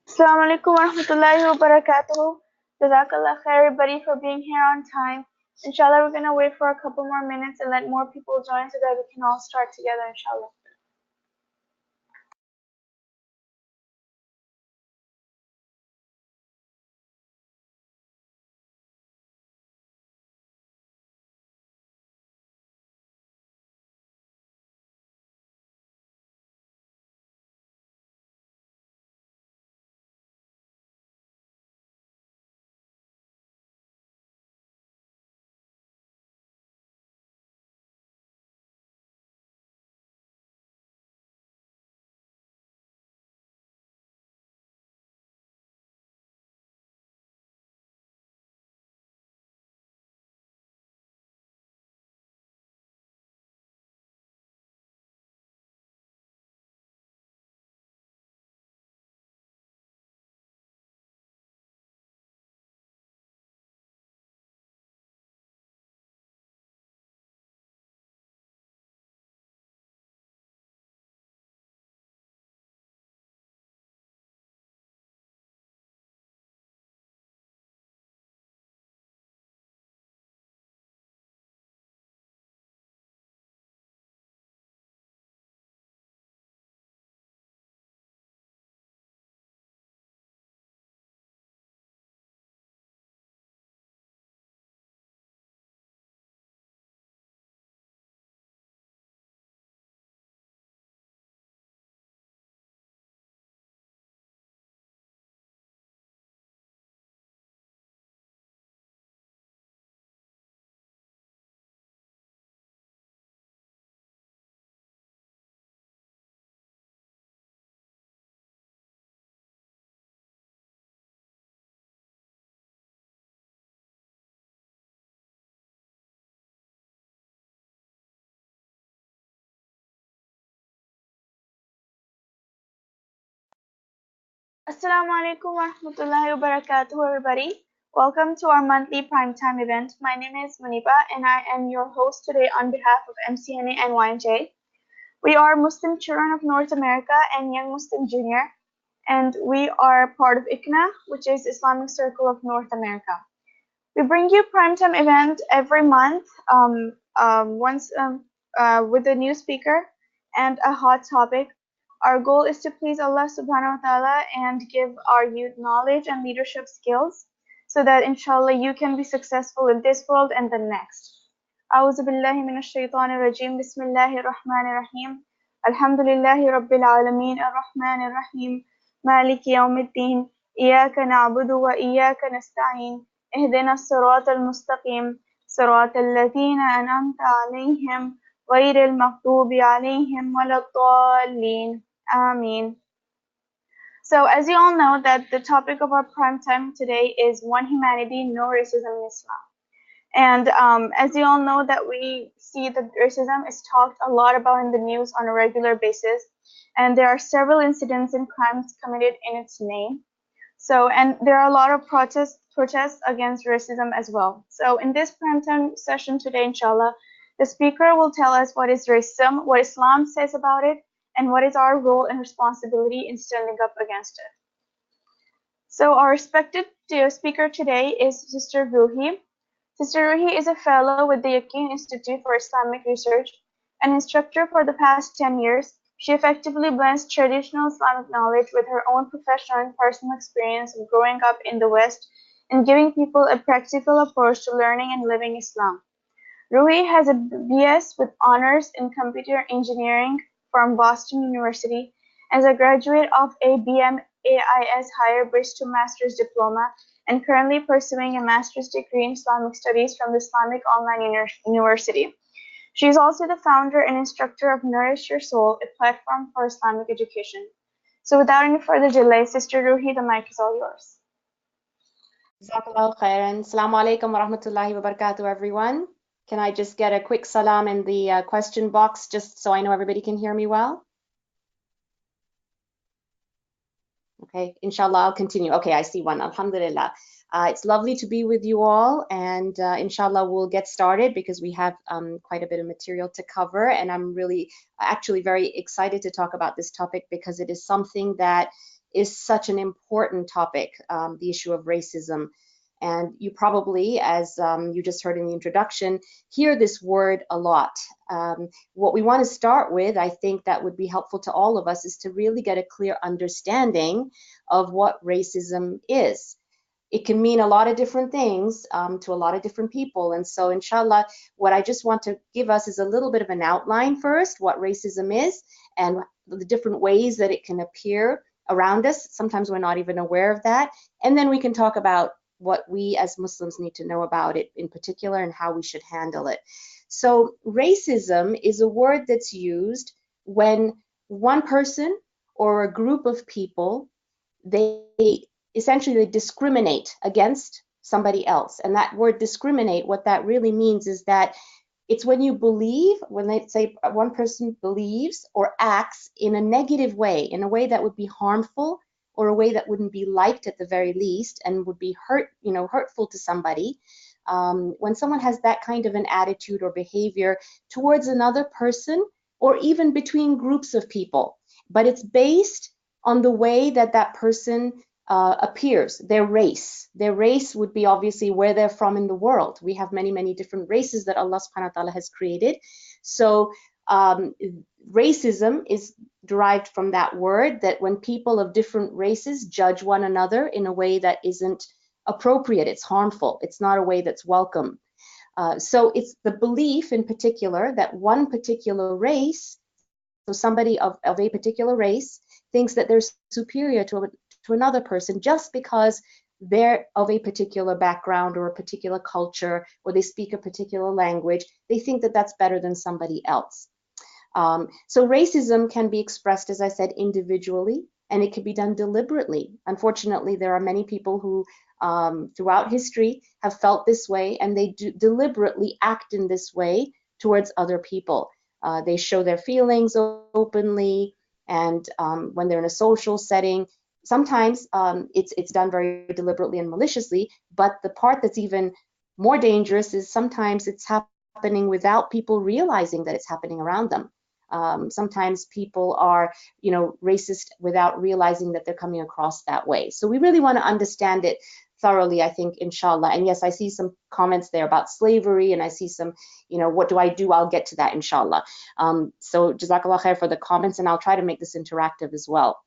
Assalamu alaikum warahmatullahi wabarakatuh. Jazakallah khair everybody for being here on time. Inshallah, we're gonna wait for a couple more minutes and let more people join so that we can all start together, inshallah. Assalamu alaikum warahmatullahi wabarakatuh, everybody. Welcome to our monthly primetime event. My name is Maniba and I am your host today on behalf of MCNA and YJ. We are Muslim Children of North America and Young Muslim Junior, and we are part of ICNA, which is Islamic Circle of North America. We bring you primetime event every month, once with a new speaker and a hot topic. Our goal is to please Allah subhanahu wa ta'ala and give our youth knowledge and leadership skills so that inshallah you can be successful in this world and the next. أعوذ بالله من الشيطان الرجيم بسم الله الرحمن الرحيم الحمد لله رب العالمين الرحمن الرحيم مالك يوم الدين إياك نعبد وإياك نستعين اهدنا الصراط المستقيم صراط الذين أنعمت عليهم غير المغضوب عليهم ولا الضالين آمين. So as you all know that the topic of our prime time today is One Humanity, No Racism in Islam. And as you all know that we see that racism is talked a lot about in the news on a regular basis. And there are several incidents and crimes committed in its name. So, and there are a lot of protests against racism as well. So in this primetime session today, inshallah, the speaker will tell us what is racism, what Islam says about it, and what is our role and responsibility in standing up against it. So our respected speaker today is Sister Ruhi. Sister Ruhi is a fellow with the Yaqeen Institute for Islamic Research, an instructor for the past 10 years. She effectively blends traditional Islamic knowledge with her own professional and personal experience of growing up in the West and giving people a practical approach to learning and living Islam. Ruhi has a BS with honors in computer engineering from Boston University, as a graduate of a BMAIS Higher Bridge to Master's Diploma, and currently pursuing a master's degree in Islamic Studies from the Islamic Online University. She is also the founder and instructor of Nourish Your Soul, a platform for Islamic education. So without any further delay, Sister Ruhi, the mic is all yours. Jazakallah khairan. Assalamu alaikum wa rahmatullahi wa barakatuh, everyone. Can I just get a quick salam in the question box, just so I know everybody can hear me well? Okay, inshallah, I'll continue. Okay, I see one. Alhamdulillah. It's lovely to be with you all, and inshallah, we'll get started because we have quite a bit of material to cover, and I'm really actually very excited to talk about this topic because it is something that is such an important topic, the issue of racism. And you probably, as you just heard in the introduction, hear this word a lot. What we want to start with, I think that would be helpful to all of us, is to really get a clear understanding of what racism is. It can mean a lot of different things to a lot of different people. And so, inshallah, what I just want to give us is a little bit of an outline first, what racism is and the different ways that it can appear around us. Sometimes we're not even aware of that. And then we can talk about what we as Muslims need to know about it in particular and how we should handle it. So racism is a word that's used when one person or a group of people, they essentially discriminate against somebody else. And that word discriminate, what that really means is that it's when you believe, when they say one person believes or acts in a negative way, in a way that would be harmful or a way that wouldn't be liked at the very least and would be hurtful to somebody. When someone has that kind of an attitude or behavior towards another person or even between groups of people, but it's based on the way that that person appears, their race. Their race would be obviously where they're from in the world. We have many, many different races that Allah subhanahu wa ta'ala has created. So racism is derived from that word, that when people of different races judge one another in a way that isn't appropriate, it's harmful, it's not a way that's welcome. So it's the belief in particular that one particular race, so somebody of a particular race, thinks that they're superior to another person just because they're of a particular background or a particular culture, or they speak a particular language. They think that that's better than somebody else. So racism can be expressed, as I said, individually, and it can be done deliberately. Unfortunately, there are many people who throughout history have felt this way, and they do deliberately act in this way towards other people. They show their feelings openly, and when they're in a social setting, sometimes it's done very deliberately and maliciously, but the part that's even more dangerous is sometimes it's happening without people realizing that it's happening around them. Sometimes people are, racist without realizing that they're coming across that way. So we really want to understand it thoroughly, I think, inshallah. And yes, I see some comments there about slavery, and I see some, what do I do? I'll get to that, inshallah. So Jazakallah khair for the comments, and I'll try to make this interactive as well.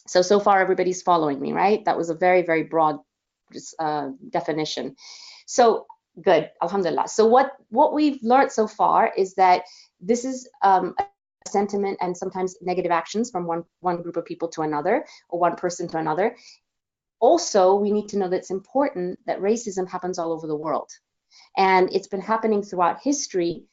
So far everybody's following me, right? That was a very, very broad definition. So good, alhamdulillah. So what we've learned so far is that this is a sentiment and sometimes negative actions from one group of people to another, or one person to another. Also, we need to know that it's important that racism happens all over the world. And it's been happening throughout history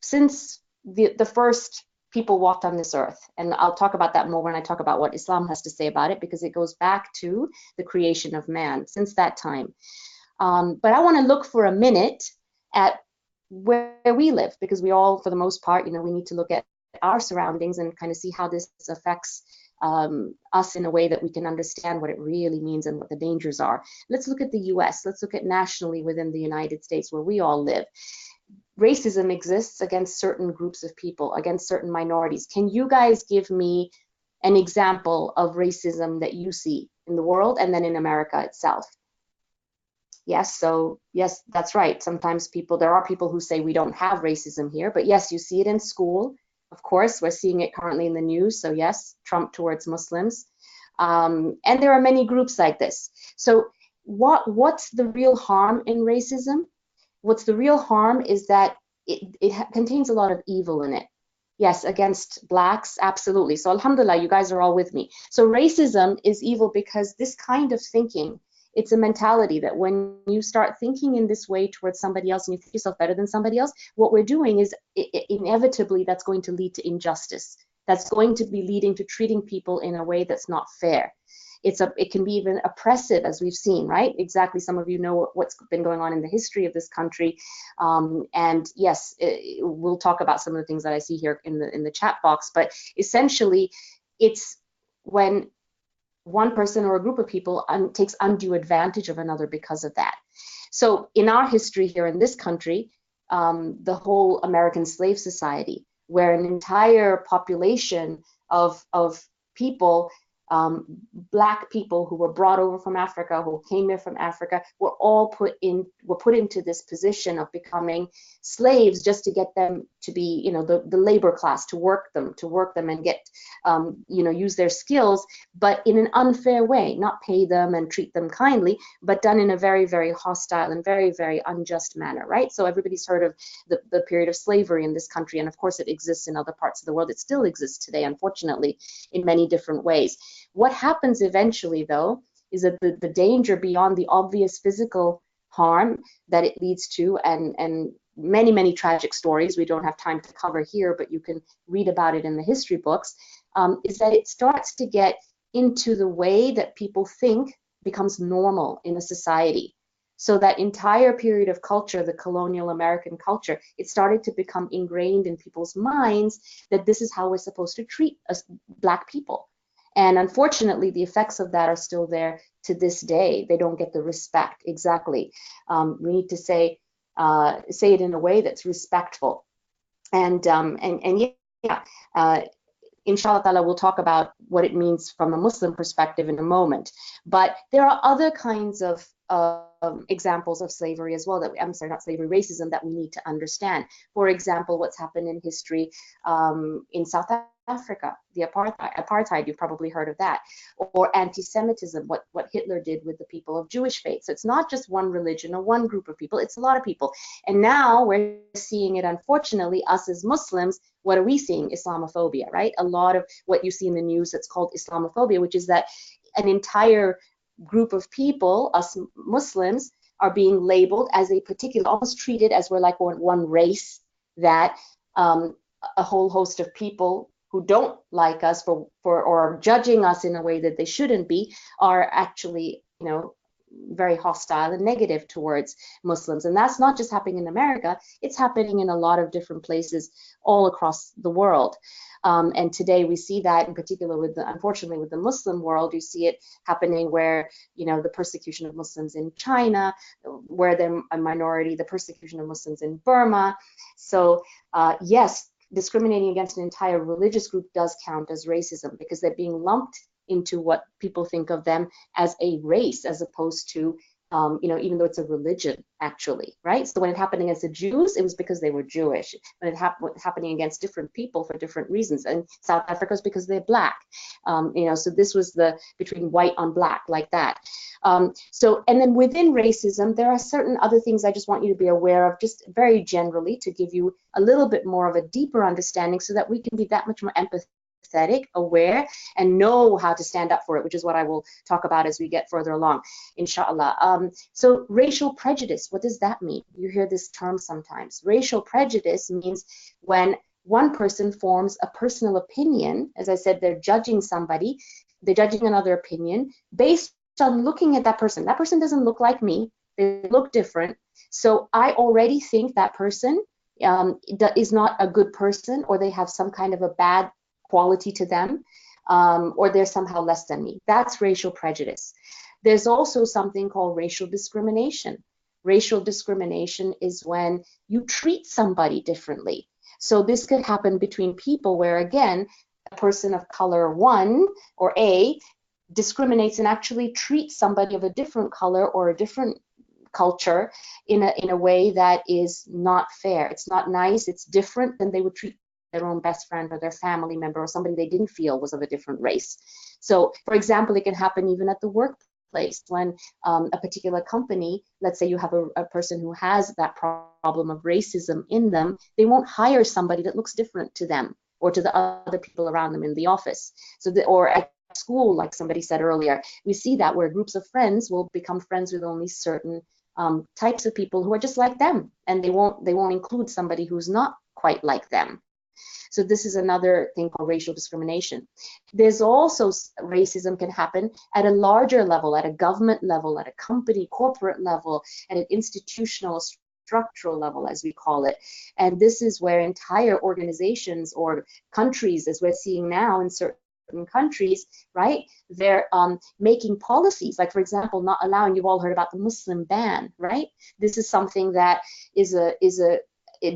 since the first people walked on this earth. And I'll talk about that more when I talk about what Islam has to say about it, because it goes back to the creation of man since that time. But I want to look for a minute at where we live, because we all, for the most part, we need to look at our surroundings and kind of see how this affects us in a way that we can understand what it really means and what the dangers are. Let's look at the US. Let's look at nationally within the United States, where we all live. Racism exists against certain groups of people, against certain minorities. Can you guys give me an example of racism that you see in the world and then in America itself? Yes, so yes, that's right. Sometimes there are people who say we don't have racism here, but yes, you see it in school. Of course, we're seeing it currently in the news. So yes, Trump towards Muslims. And there are many groups like this. So what's the real harm in racism? What's the real harm is that it contains a lot of evil in it. Yes, against blacks, absolutely. So alhamdulillah, you guys are all with me. So racism is evil because this kind of thinking, it's a mentality that when you start thinking in this way towards somebody else and you think yourself better than somebody else, what we're doing is inevitably that's going to lead to injustice. That's going to be leading to treating people in a way that's not fair. It can be even oppressive, as we've seen, right? Exactly. Some of you know what's been going on in the history of this country. And yes, we'll talk about some of the things that I see here in the chat box. But essentially, it's when one person or a group of people takes undue advantage of another because of that. So in our history here in this country, the whole American slave society, where an entire population of people Black people who were brought over from Africa, who came here from Africa, were all put into this position of becoming slaves just to get them to be, the labor class, to work them and get, use their skills, but in an unfair way, not pay them and treat them kindly, but done in a very, very hostile and very, very unjust manner, right? So everybody's heard of the period of slavery in this country, and of course it exists in other parts of the world. It still exists today, unfortunately, in many different ways. What happens eventually, though, is that the danger beyond the obvious physical harm that it leads to, and many, many tragic stories we don't have time to cover here, but you can read about it in the history books, is that it starts to get into the way that people think becomes normal in a society. So that entire period of culture, the colonial American culture, it started to become ingrained in people's minds that this is how we're supposed to treat us Black people. And unfortunately, the effects of that are still there to this day. They don't get the respect. Exactly. We need to say it in a way that's respectful. And inshallah ta'ala, we'll talk about what it means from a Muslim perspective in a moment. But there are other kinds of examples of slavery as well, not slavery, racism, that we need to understand. For example, what's happened in history in South Africa, the apartheid, you've probably heard of that, or anti-Semitism, what Hitler did with the people of Jewish faith. So it's not just one religion or one group of people, it's a lot of people. And now we're seeing it, unfortunately, us as Muslims, what are we seeing? Islamophobia, right? A lot of what you see in the news that's called Islamophobia, which is that an entire group of people, us Muslims, are being labeled as a particular, almost treated as we're like one race, that a whole host of people who don't like us or are judging us in a way that they shouldn't be are actually, very hostile and negative towards Muslims. And that's not just happening in America, it's happening in a lot of different places all across the world. And today we see that in particular unfortunately with the Muslim world, you see it happening where, the persecution of Muslims in China, where they're a minority, the persecution of Muslims in Burma. So yes, discriminating against an entire religious group does count as racism, because they're being lumped into what people think of them as a race, as opposed to, even though it's a religion, actually, right? So when it happened against the Jews, it was because they were Jewish. When it happening against different people for different reasons, and South Africa is because they're Black. So this was between white on Black, like that. And then within racism, there are certain other things I just want you to be aware of, just very generally, to give you a little bit more of a deeper understanding, so that we can be that much more empathetic, aware, and know how to stand up for it, which is what I will talk about as we get further along, inshallah. So racial prejudice, what does that mean? You hear this term sometimes. Racial prejudice means when one person forms a personal opinion. As I said, they're judging somebody, they're judging another opinion based on looking at that person. That person doesn't look like me, they look different, so I already think that person is not a good person, or they have some kind of a bad quality to them, or they're somehow less than me. That's racial prejudice. There's also something called racial discrimination. Racial discrimination is when you treat somebody differently. So this could happen between people where, again, a person of color 1 or A discriminates and actually treats somebody of a different color or a different culture in a way that is not fair. It's not nice, it's different than they would treat their own best friend or their family member or somebody they didn't feel was of a different race. So, for example, it can happen even at the workplace when a particular company, let's say you have a person who has that problem of racism in them, they won't hire somebody that looks different to them or to the other people around them in the office. or at school, like somebody said earlier, we see that where groups of friends will become friends with only certain types of people who are just like them, and they won't include somebody who's not quite like them. So this is another thing called racial discrimination. There's also racism can happen at a larger level, at a government level, at a company, corporate level, at an institutional, structural level, as we call it. And this is where entire organizations or countries, as we're seeing now in certain countries, right? They're making policies, like, for example, not allowing, you've all heard about the Muslim ban, right? This is something that is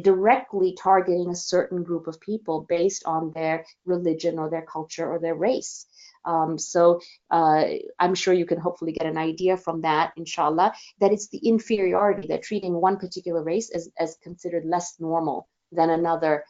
directly targeting a certain group of people based on their religion or their culture or their race. I'm sure you can hopefully get an idea from that, inshallah, that it's the inferiority, that treating one particular race as considered less normal than another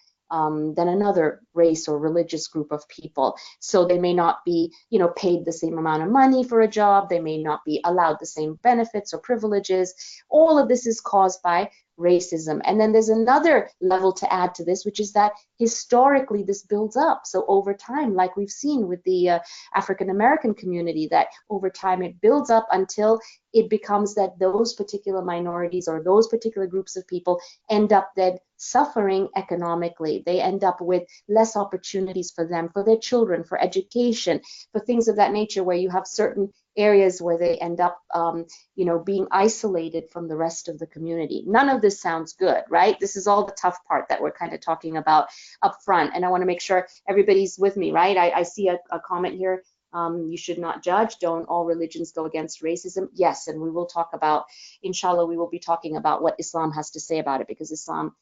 race or religious group of people. So they may not be, paid the same amount of money for a job. They may not be allowed the same benefits or privileges. All of this is caused by racism. And then there's another level to add to this, which is that historically this builds up. So over time, like we've seen with the African American community, that over time it builds up until it becomes that those particular minorities or those particular groups of people end up then suffering economically. They end up with less opportunities for them, for their children, for education, for things of that nature, where you have certain areas where they end up, being isolated from the rest of the community. None of this sounds good, right? This is all the tough part that we're kind of talking about up front. And I want to make sure everybody's with me, right? I see a comment here. You should not judge. Don't all religions go against racism? Yes, and we will talk about, inshallah, we will be talking about what Islam has to say about it, because Islam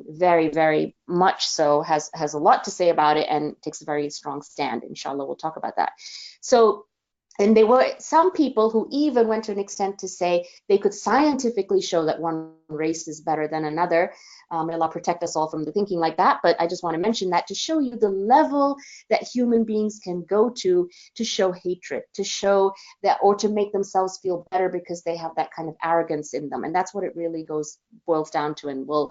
very, very much so has a lot to say about it and takes a very strong stand. Inshallah, we'll talk about that. So, and there were some people who even went to an extent to say they could scientifically show that one race is better than another. May Allah protect us all from the thinking like that. But I just want to mention that to show you the level that human beings can go to show hatred, to show that, or to make themselves feel better because they have that kind of arrogance in them. And that's what it really boils down to. And we'll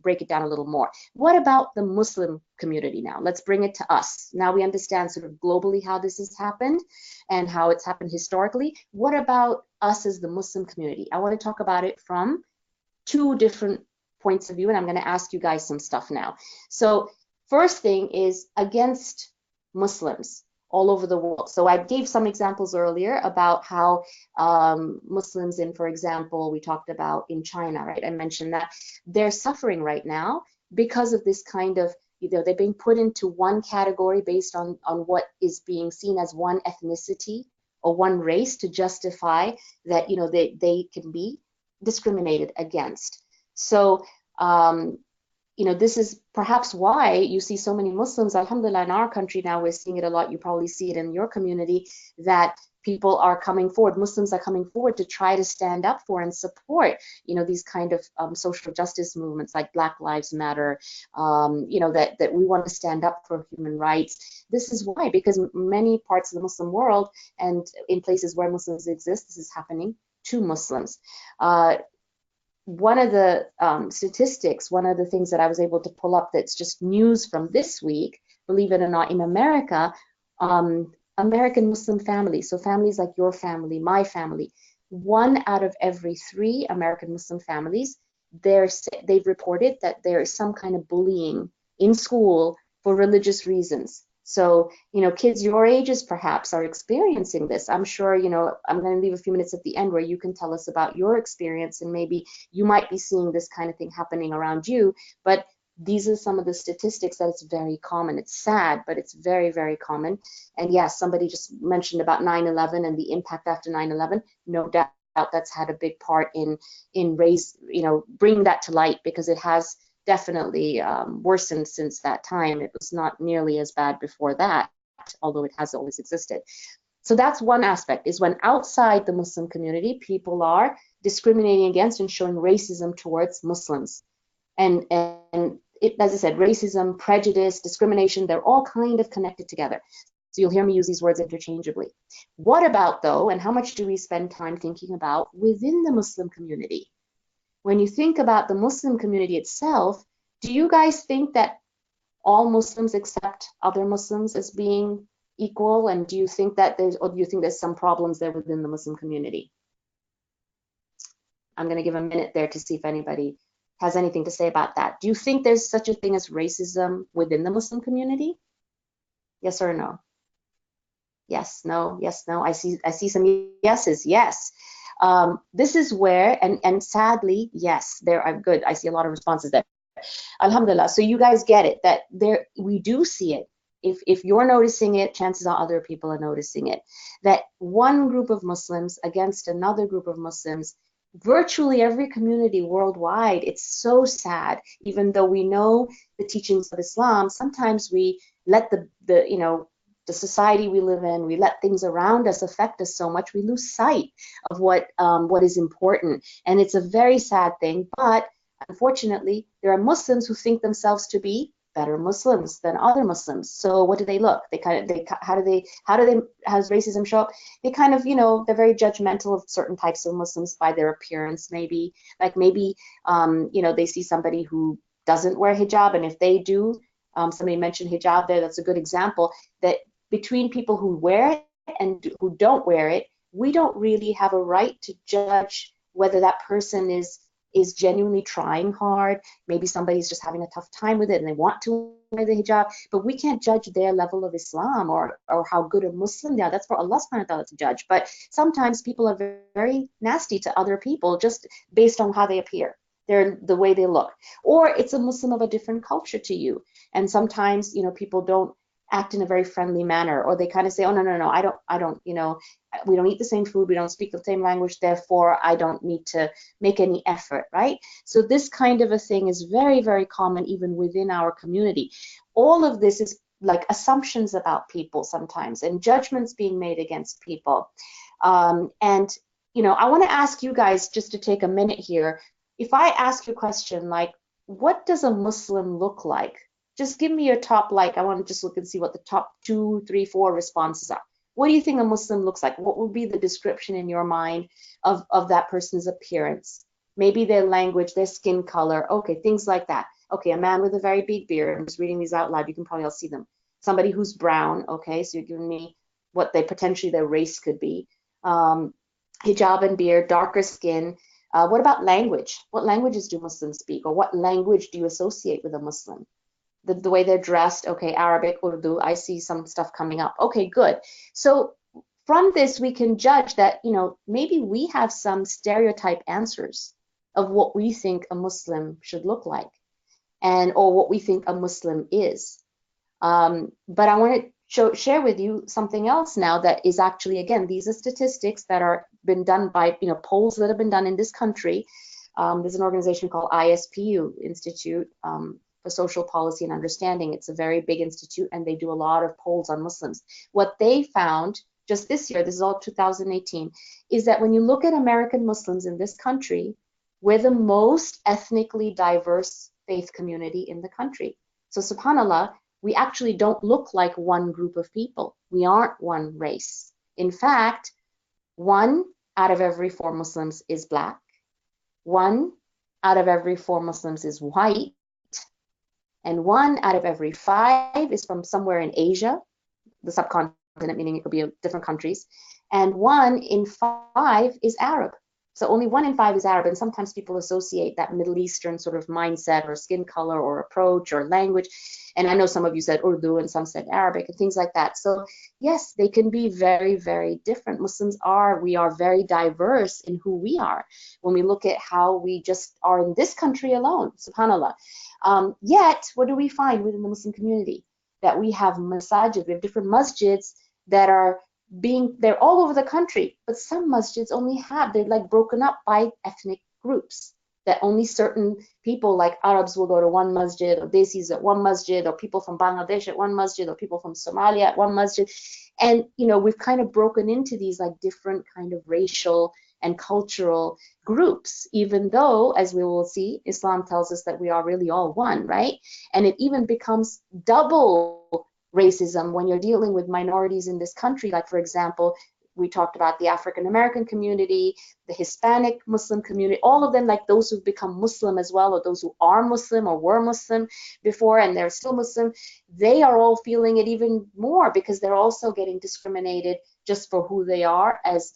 break it down a little more. What about the Muslim community now? Let's bring it to us. Now we understand sort of globally how this has happened and how it's happened historically. What about us as the Muslim community? I want to talk about it from two different points of view, and I'm going to ask you guys some stuff now. So first thing is against Muslims all over the world. So I gave some examples earlier about how Muslims in, for example, we talked about in China, right? I mentioned that they're suffering right now because of this kind of, they're being put into one category based on what is being seen as one ethnicity or one race to justify that, they can be discriminated against. So, this is perhaps why you see so many Muslims, alhamdulillah, in our country now. We're seeing it a lot. You probably see it in your community, that people are coming forward, Muslims are coming forward to try to stand up for and support, these kind of social justice movements like Black Lives Matter, that we want to stand up for human rights. This is why, because many parts of the Muslim world and in places where Muslims exist, this is happening to Muslims. One of the statistics, one of the things that I was able to pull up that's just news from this week, believe it or not, in America, American Muslim families, so families like your family, my family, 1 out of every 3 American Muslim families, they've reported that there is some kind of bullying in school for religious reasons. So, kids your ages perhaps are experiencing this. I'm sure, I'm going to leave a few minutes at the end where you can tell us about your experience, and maybe you might be seeing this kind of thing happening around you. But these are some of the statistics that it's very common. It's sad, but it's very, very common. And yes, somebody just mentioned about 9/11 and the impact after 9/11. No doubt that's had a big part in bringing that to light, because it has definitely worsened since that time. It was not nearly as bad before that, although it has always existed. So that's one aspect, is when outside the Muslim community, people are discriminating against and showing racism towards Muslims. And it, as I said, racism, prejudice, discrimination, they're all kind of connected together. So you'll hear me use these words interchangeably. What about, though, and how much do we spend time thinking about within the Muslim community? When you think about the Muslim community itself, do you guys think that all Muslims accept other Muslims as being equal? And do you think that there's some problems there within the Muslim community? I'm going to give a minute there to see if anybody has anything to say about that. Do you think there's such a thing as racism within the Muslim community? Yes or no? Yes, no, yes, no. I see some yeses. Yes. This is where, and sadly, yes, there are good. I see a lot of responses there. Alhamdulillah. So you guys get it, that we do see it. If you're noticing it, chances are other people are noticing it. That one group of Muslims against another group of Muslims, virtually every community worldwide, it's so sad. Even though we know the teachings of Islam, sometimes we let the the society we live in, we let things around us affect us so much, we lose sight of what is important. And it's a very sad thing, but unfortunately, there are Muslims who think themselves to be better Muslims than other Muslims. So what do they look? How do they, how does racism show up? They kind of, they're very judgmental of certain types of Muslims by their appearance, maybe. Like maybe, they see somebody who doesn't wear hijab, and if they do, somebody mentioned hijab there, that's a good example, that between people who wear it and who don't wear it, we don't really have a right to judge whether that person is genuinely trying hard. Maybe somebody's just having a tough time with it and they want to wear the hijab, but we can't judge their level of Islam or how good a Muslim they are. That's for Allah subhanahu wa ta'ala to judge. But sometimes people are very nasty to other people just based on how they appear, the way they look. Or it's a Muslim of a different culture to you. And sometimes, people don't act in a very friendly manner, or they kind of say, oh, no, I don't, we don't eat the same food, we don't speak the same language, therefore I don't need to make any effort, right? So this kind of a thing is very, very common even within our community. All of this is like assumptions about people sometimes, and judgments being made against people. I want to ask you guys just to take a minute here. If I ask you a question like, what does a Muslim look like? Just give me your top, I want to just look and see what the top 2, 3, 4 responses are. What do you think a Muslim looks like? What would be the description in your mind of that person's appearance? Maybe their language, their skin color, okay, things like that. Okay, a man with a very big beard. I'm just reading these out loud. You can probably all see them. Somebody who's brown, okay, so you're giving me what potentially their race could be. Hijab and beard, darker skin. What about language? What languages do Muslims speak? Or what language do you associate with a Muslim? The way they're dressed, okay, Arabic, Urdu, I see some stuff coming up. Okay, good. So from this, we can judge that, maybe we have some stereotype answers of what we think a Muslim should look like, or what we think a Muslim is. But I want to share with you something else now that is actually, again, these are statistics that are been done by, polls that have been done in this country. There's an organization called ISPU, Institute for Social Policy and Understanding. It's a very big institute, and they do a lot of polls on Muslims. What they found just this year, this is all 2018, is that when you look at American Muslims in this country, we're the most ethnically diverse faith community in the country. So subhanAllah, we actually don't look like one group of people. We aren't one race. In fact, 1 out of every 4 Muslims is black. 1 out of every 4 Muslims is white. And 1 out of every 5 is from somewhere in Asia, the subcontinent, meaning it could be different countries. And 1 in 5 is Arab. So only 1 in 5 is Arab. And sometimes people associate that Middle Eastern sort of mindset or skin color or approach or language. And I know some of you said Urdu and some said Arabic and things like that. So yes, they can be very, very different. We are very diverse in who we are when we look at how we just are in this country alone, subhanAllah. Yet, what do we find within the Muslim community? That we have masajid, we have different masjids that are they're all over the country, but some masjids they're like broken up by ethnic groups, that only certain people like Arabs will go to one masjid, or Desis at one masjid, or people from Bangladesh at one masjid, or people from Somalia at one masjid. And, we've kind of broken into these like different kind of racial and cultural groups, even though, as we will see, Islam tells us that we are really all one, right? And it even becomes double racism when you're dealing with minorities in this country. Like, for example, we talked about the African American community, the Hispanic Muslim community, all of them, like those who've become Muslim as well, or those who are Muslim or were Muslim before and they're still Muslim, they are all feeling it even more because they're also getting discriminated just for who they are, as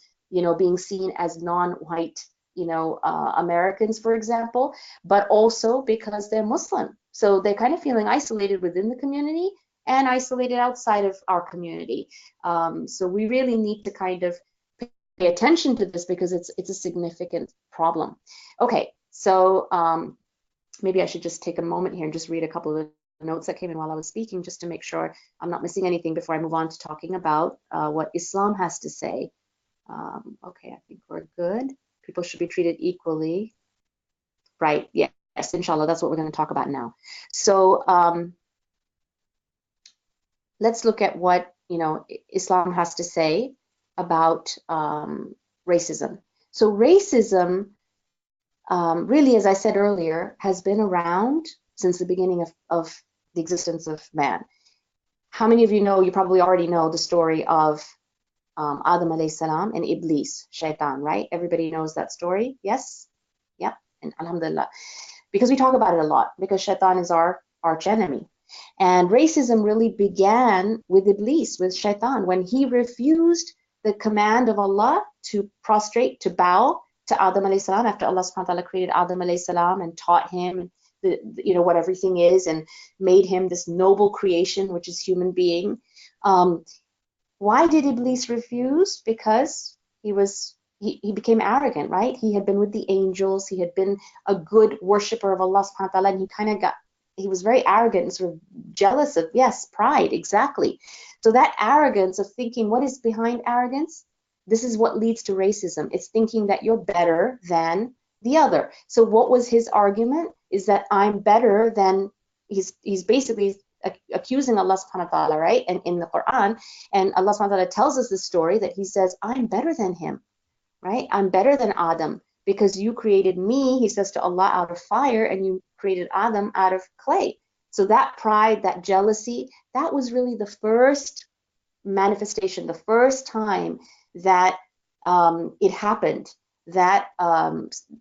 being seen as non-white, Americans, for example, but also because they're Muslim. So they're kind of feeling isolated within the community and isolated outside of our community. So we really need to kind of pay attention to this because it's a significant problem. Okay, so maybe I should just take a moment here and just read a couple of notes that came in while I was speaking, just to make sure I'm not missing anything before I move on to talking about what Islam has to say. Okay, I think we're good. People should be treated equally. Right, yes, inshallah, that's what we're going to talk about now. So let's look at what, Islam has to say about racism. So racism, really, as I said earlier, has been around since the beginning of the existence of man. How many of you know, you probably already know the story of Adam alayhi salam and Iblis, Shaitan, right? Everybody knows that story? Yes? Yep. And Alhamdulillah. Because we talk about it a lot, because Shaitan is our arch enemy. And racism really began with Iblis, with Shaitan, when he refused the command of Allah to prostrate, to bow to Adam alayhi salam, after Allah subhanahu wa ta'ala created Adam alayhi salam and taught him what everything is, and made him this noble creation, which is human being. Why did Iblis refuse? Because he became arrogant, right? He had been with the angels, he had been a good worshipper of Allah subhanahu wa ta'ala, and he was very arrogant and sort of jealous of, yes, pride, exactly. So that arrogance of thinking, what is behind arrogance? This is what leads to racism. It's thinking that you're better than the other. So what was his argument? Is that I'm better than, he's basically accusing Allah subhanahu wa ta'ala, right? And in the Quran, and Allah subhanahu wa ta'ala tells us this story that he says, I'm better than him, right? I'm better than Adam, because you created me, he says to Allah, out of fire, and you created Adam out of clay. So that pride, that jealousy, that was really the first manifestation, the first time that it happened, that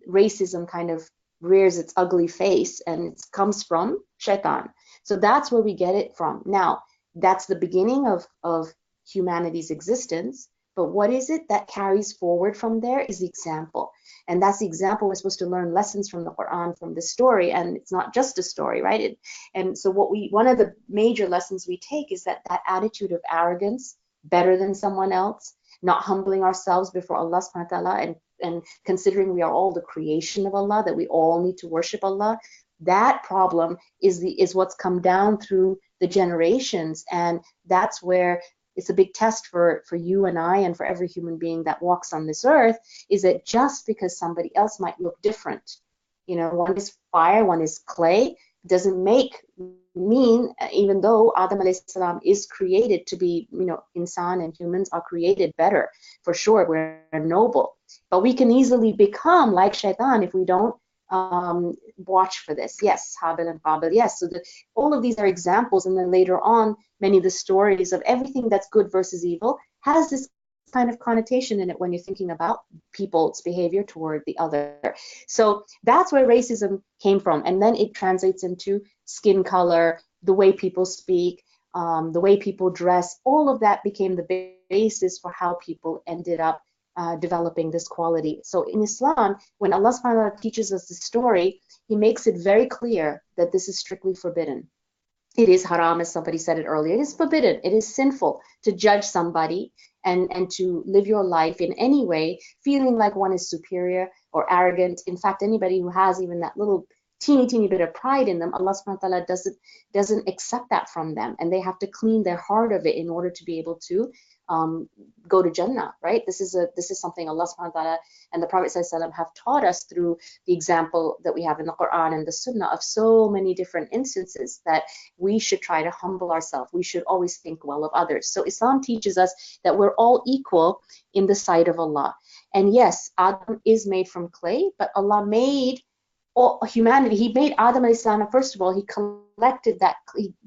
racism kind of rears its ugly face, and it comes from Shaitan. So that's where we get it from. Now, that's the beginning of humanity's existence. But what is it that carries forward from there is the example. And that's the example. We're supposed to learn lessons from the Quran, from the story. And it's not just a story, right? And so one of the major lessons we take is that attitude of arrogance, better than someone else, not humbling ourselves before Allah subhanahu wa ta'ala, and considering we are all the creation of Allah, that we all need to worship Allah. That problem is what's come down through the generations. And that's where it's a big test for you and I, and for every human being that walks on this earth, is that just because somebody else might look different, one is fire, one is clay, doesn't mean, even though Adam alayhi salam is created to be, insan and humans are created better, for sure, we're noble. But we can easily become like Shaitan if we don't watch for this. Yes, Habil and Qabil, yes. So all of these are examples, and then later on, many of the stories of everything that's good versus evil has this kind of connotation in it when you're thinking about people's behavior toward the other. So that's where racism came from, and then it translates into skin color, the way people speak, the way people dress. All of that became the basis for how people ended up developing this quality. So in Islam, when Allah subhanahu wa ta'ala teaches us the story, he makes it very clear that this is strictly forbidden. It is haram, as somebody said it earlier. It is forbidden. It is sinful to judge somebody and to live your life in any way feeling like one is superior or arrogant. In fact, anybody who has even that little teeny bit of pride in them, Allah subhanahu wa ta'ala doesn't accept that from them, and they have to clean their heart of it in order to be able to go to Jannah, right? This is something Allah subhanahu wa ta'ala and the Prophet ﷺ have taught us through the example that we have in the Quran and the Sunnah of so many different instances, that we should try to humble ourselves. We should always think well of others. So Islam teaches us that we're all equal in the sight of Allah. And yes, Adam is made from clay, but Allah made all humanity. He made Adam alayhi salam, and first of all, he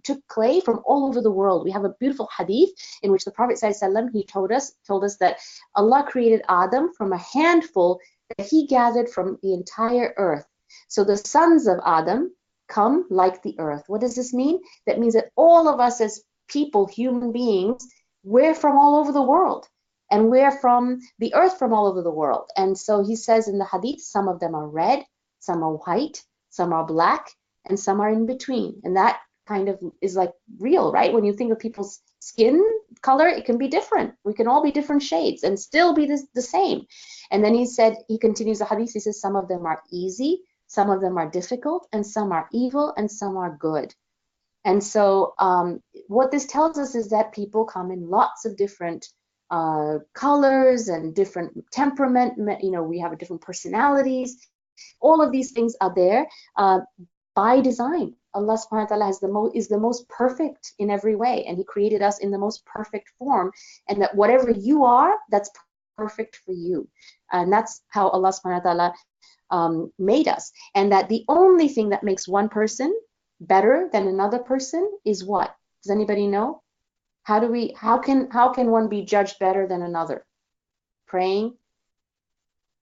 took clay from all over the world. We have a beautiful hadith in which the Prophet ﷺ, he told us that Allah created Adam from a handful that he gathered from the entire earth. So the sons of Adam come like the earth. What does this mean? That means that all of us as people, human beings, we're from all over the world. And we're from the earth from all over the world. And so he says in the hadith, some of them are red, some are white, some are black, and some are in between. And that kind of is like real, right? When you think of people's skin color, it can be different. We can all be different shades and still be the same. And then he continues the hadith, he says, some of them are easy, some of them are difficult, and some are evil, and some are good. And so what this tells us is that people come in lots of different colors and different temperament. We have different personalities. All of these things are there. by design. Allah subhanahu wa ta'ala is the most perfect in every way, and He created us in the most perfect form, and that whatever you are, that's perfect for you. And that's how Allah subhanahu wa ta'ala made us. And that the only thing that makes one person better than another person is what? Does anybody know? How can one be judged better than another? Praying?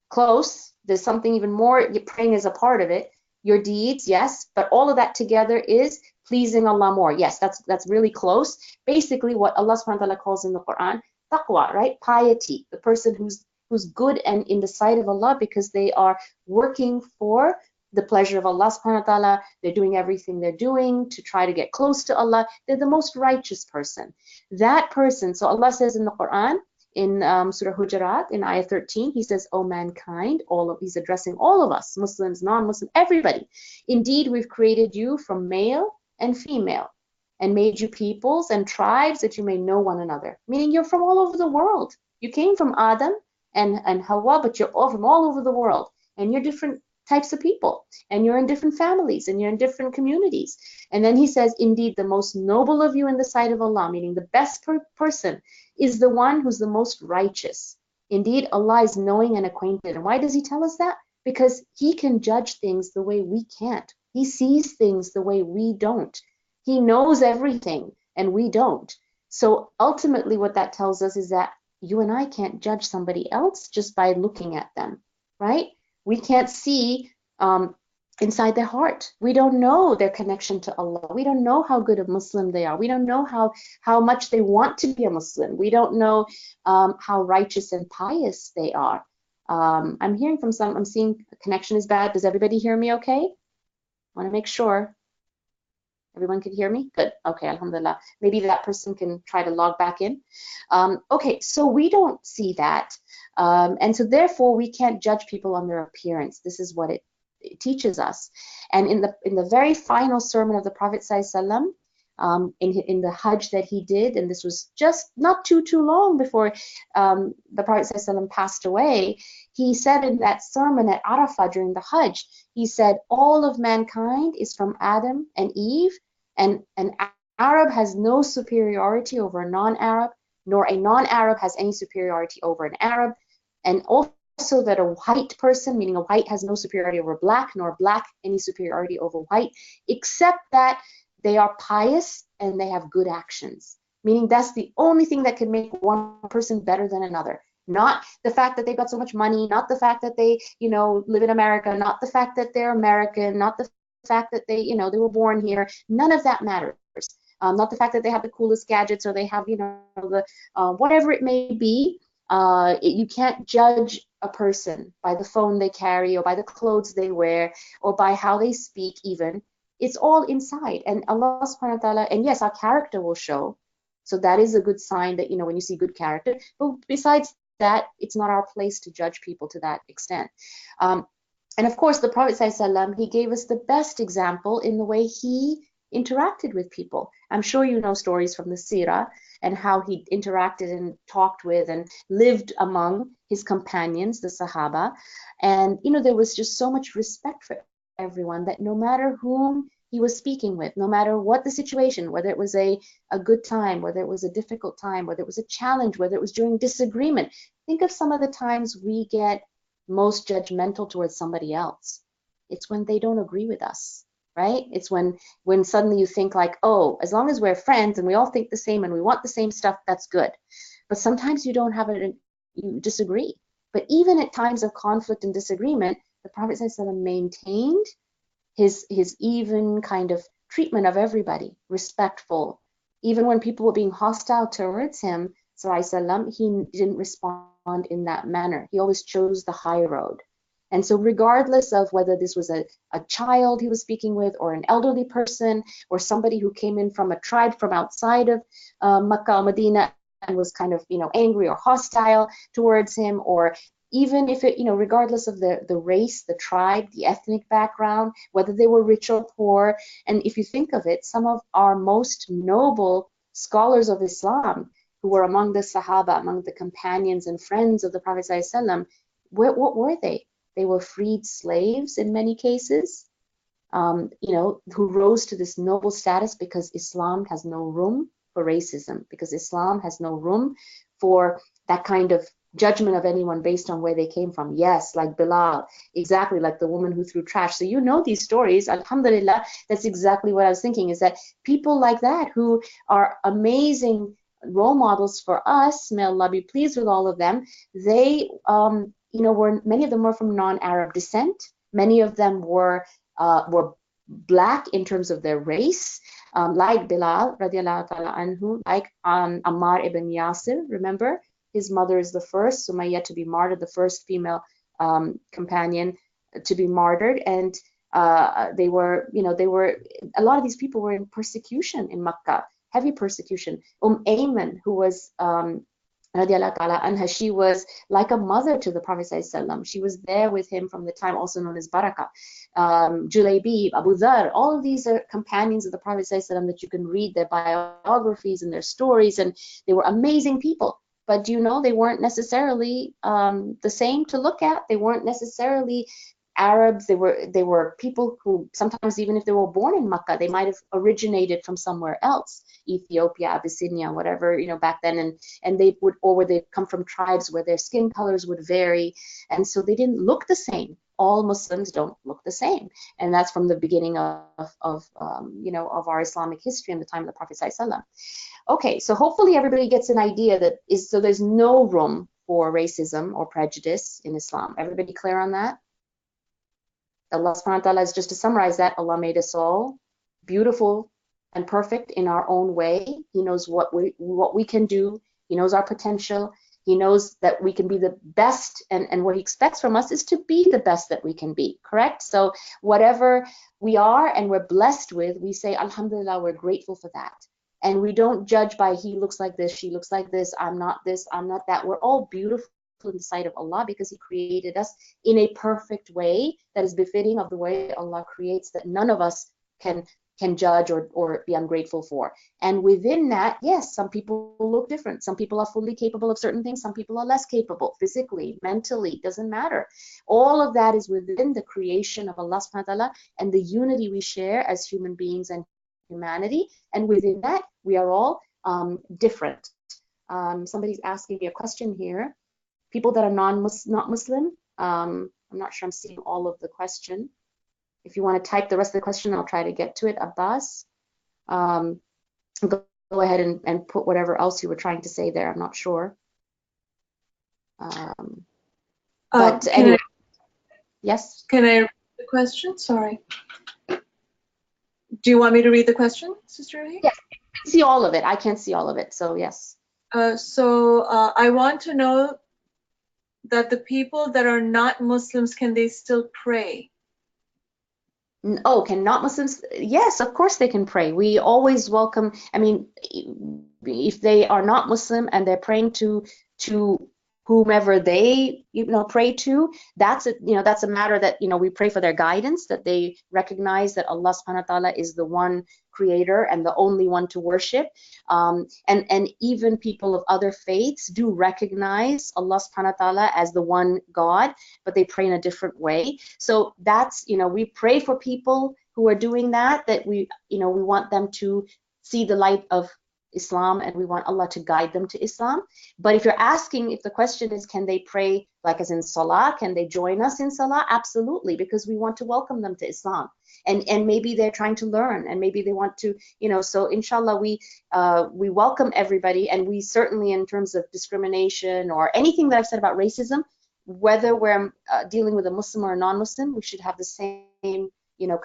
Close. There's something even more. Praying is a part of it. Your deeds, yes, but all of that together is pleasing Allah more. Yes, that's really close. Basically, what Allah subhanahu wa ta'ala calls in the Quran, taqwa, right? Piety. The person who's good and in the sight of Allah because they are working for the pleasure of Allah subhanahu wa ta'ala. They're doing everything they're doing to try to get close to Allah. They're the most righteous person. That person, so Allah says in the Quran, in Surah Hujurat, in Ayah 13, He says, "O mankind," He's addressing all of us, Muslims, non-Muslim, everybody. "Indeed, we've created you from male and female, and made you peoples and tribes that you may know one another." Meaning you're from all over the world. You came from Adam and Hawa, but you're all from all over the world, and you're different types of people, and you're in different families, and you're in different communities. And then He says, "Indeed, the most noble of you in the sight of Allah," meaning the best person, "is the one who's the most righteous. Indeed, Allah is knowing and acquainted." And why does He tell us that? Because He can judge things the way we can't. He sees things the way we don't. He knows everything and we don't. So ultimately what that tells us is that you and I can't judge somebody else just by looking at them, right? We can't see inside their heart. We don't know their connection to Allah. We don't know how good a Muslim they are. We don't know how much they want to be a Muslim. We don't know how righteous and pious they are. I'm hearing from some, I'm seeing connection is bad. Does everybody hear me okay? I want to make sure everyone can hear me. Good. Okay, alhamdulillah. Maybe that person can try to log back in. Okay, so we don't see that. And so therefore we can't judge people on their appearance. This is what it teaches us. And in the very final sermon of the Prophet ﷺ, in the Hajj that he did, and this was just not too long before the Prophet ﷺ passed away, he said in that sermon at Arafah during the Hajj, he said, "All of mankind is from Adam and Eve, and an Arab has no superiority over a non-Arab, nor a non-Arab has any superiority over an Arab, and also that a white person," meaning a white has no superiority over black, nor black any superiority over white, except that they are pious and they have good actions. Meaning that's the only thing that can make one person better than another. Not the fact that they've got so much money, not the fact that they, live in America, not the fact that they're American, not the fact that they, they were born here. None of that matters. Not the fact that they have the coolest gadgets or they have, the whatever it may be. You can't judge a person by the phone they carry or by the clothes they wear or by how they speak even. It's all inside. And Allah subhanahu wa ta'ala, and yes, our character will show. So that is a good sign that, when you see good character. But besides that, it's not our place to judge people to that extent. And of course, the Prophet ﷺ, he gave us the best example in the way he interacted with people. I'm sure you know stories from the Seerah and how he interacted and talked with and lived among his companions, the Sahaba. And, there was just so much respect for everyone that no matter whom he was speaking with, no matter what the situation, whether it was a good time, whether it was a difficult time, whether it was a challenge, whether it was during disagreement. Think of some of the times we get most judgmental towards somebody else. It's when they don't agree with us, right? It's when suddenly you think like, oh, as long as we're friends and we all think the same and we want the same stuff, that's good. But sometimes you don't have it, you disagree. But even at times of conflict and disagreement, the Prophet ﷺ maintained his even kind of treatment of everybody, respectful. Even when people were being hostile towards him, ﷺ, he didn't respond in that manner. He always chose the high road. And so regardless of whether this was a child he was speaking with or an elderly person or somebody who came in from a tribe from outside of Makkah or Medina and was kind of, angry or hostile towards him, or even if it, regardless of the race, the tribe, the ethnic background, whether they were rich or poor. And if you think of it, some of our most noble scholars of Islam who were among the Sahaba, among the companions and friends of the Prophet ﷺ, what were they? They were freed slaves in many cases. who rose to this noble status because Islam has no room for racism, because Islam has no room for that kind of judgment of anyone based on where they came from. Yes, like Bilal, exactly like the woman who threw trash. So these stories, alhamdulillah, that's exactly what I was thinking, is that people like that who are amazing role models for us, may Allah be pleased with all of them, they, many of them were from non-Arab descent. Many of them were black in terms of their race, like Bilal radiallahu ta'ala anhu, like Ammar ibn Yasir, remember? His mother is the first, Sumayya, to be martyred, the first female companion to be martyred. And they were, a lot of these people were in persecution in Makkah, heavy persecution. Ayman, who was radiallahu ta'ala anha, she was like a mother to the Prophet ﷺ. She was there with him from the time, also known as Barakah. Julaybib, Abu Dhar, all of these are companions of the Prophet ﷺ that you can read their biographies and their stories, and they were amazing people. But they weren't necessarily the same to look at. They weren't necessarily Arabs. They were people who sometimes, even if they were born in Makkah, they might have originated from somewhere else, Ethiopia, Abyssinia, whatever, back then, and they would, or where they come from tribes where their skin colors would vary, and so they didn't look the same. All Muslims don't look the same, and that's from the beginning of our Islamic history in the time of the Prophet ﷺ. Okay, so hopefully everybody gets an idea so there's no room for racism or prejudice in Islam. Everybody clear on that? Allah subhanahu wa ta'ala, is just to summarize that, Allah made us all beautiful and perfect in our own way. He knows what we can do. He knows our potential. He knows that we can be the best, and what he expects from us is to be the best that we can be, correct? So whatever we are and we're blessed with, we say, alhamdulillah, we're grateful for that. And we don't judge by he looks like this, she looks like this, I'm not that. We're all beautiful in the sight of Allah because he created us in a perfect way that is befitting of the way Allah creates, that none of us can judge or be ungrateful for. And within that, yes, some people look different. Some people are fully capable of certain things. Some people are less capable, physically, mentally, doesn't matter. All of that is within the creation of Allah subhanahu wa ta'ala and the unity we share as human beings and humanity. And within that, we are all different. Somebody's asking me a question here. People that are not Muslim, I'm not sure I'm seeing all of the question. If you want to type the rest of the question, I'll try to get to it. Abbas, go ahead and put whatever else you were trying to say there. I'm not sure. But anyway, yes? Can I read the question? Sorry. Do you want me to read the question, Sister Rahi? Yes, I can see all of it. I can't see all of it, so yes. I want to know that the people that are not Muslims, can they still pray? Oh, can not Muslims? Yes, of course they can pray. We always welcome, if they are not Muslim and they're praying to whomever they pray to, that's a matter that we pray for their guidance, that they recognize that Allah subhanahu wa ta'ala is the one creator and the only one to worship. And even people of other faiths do recognize Allah subhanahu wa ta'ala as the one God, but they pray in a different way. So that's, we pray for people who are doing that we want them to see the light of Islam, and we want Allah to guide them to Islam. But if you're asking, if the question is, can they pray like as in Salah, can they join us in Salah? Absolutely, because we want to welcome them to Islam. And maybe they're trying to learn, and maybe they want to, so inshallah we welcome everybody, and we certainly, in terms of discrimination or anything that I've said about racism, whether we're dealing with a Muslim or a non-Muslim, we should have the same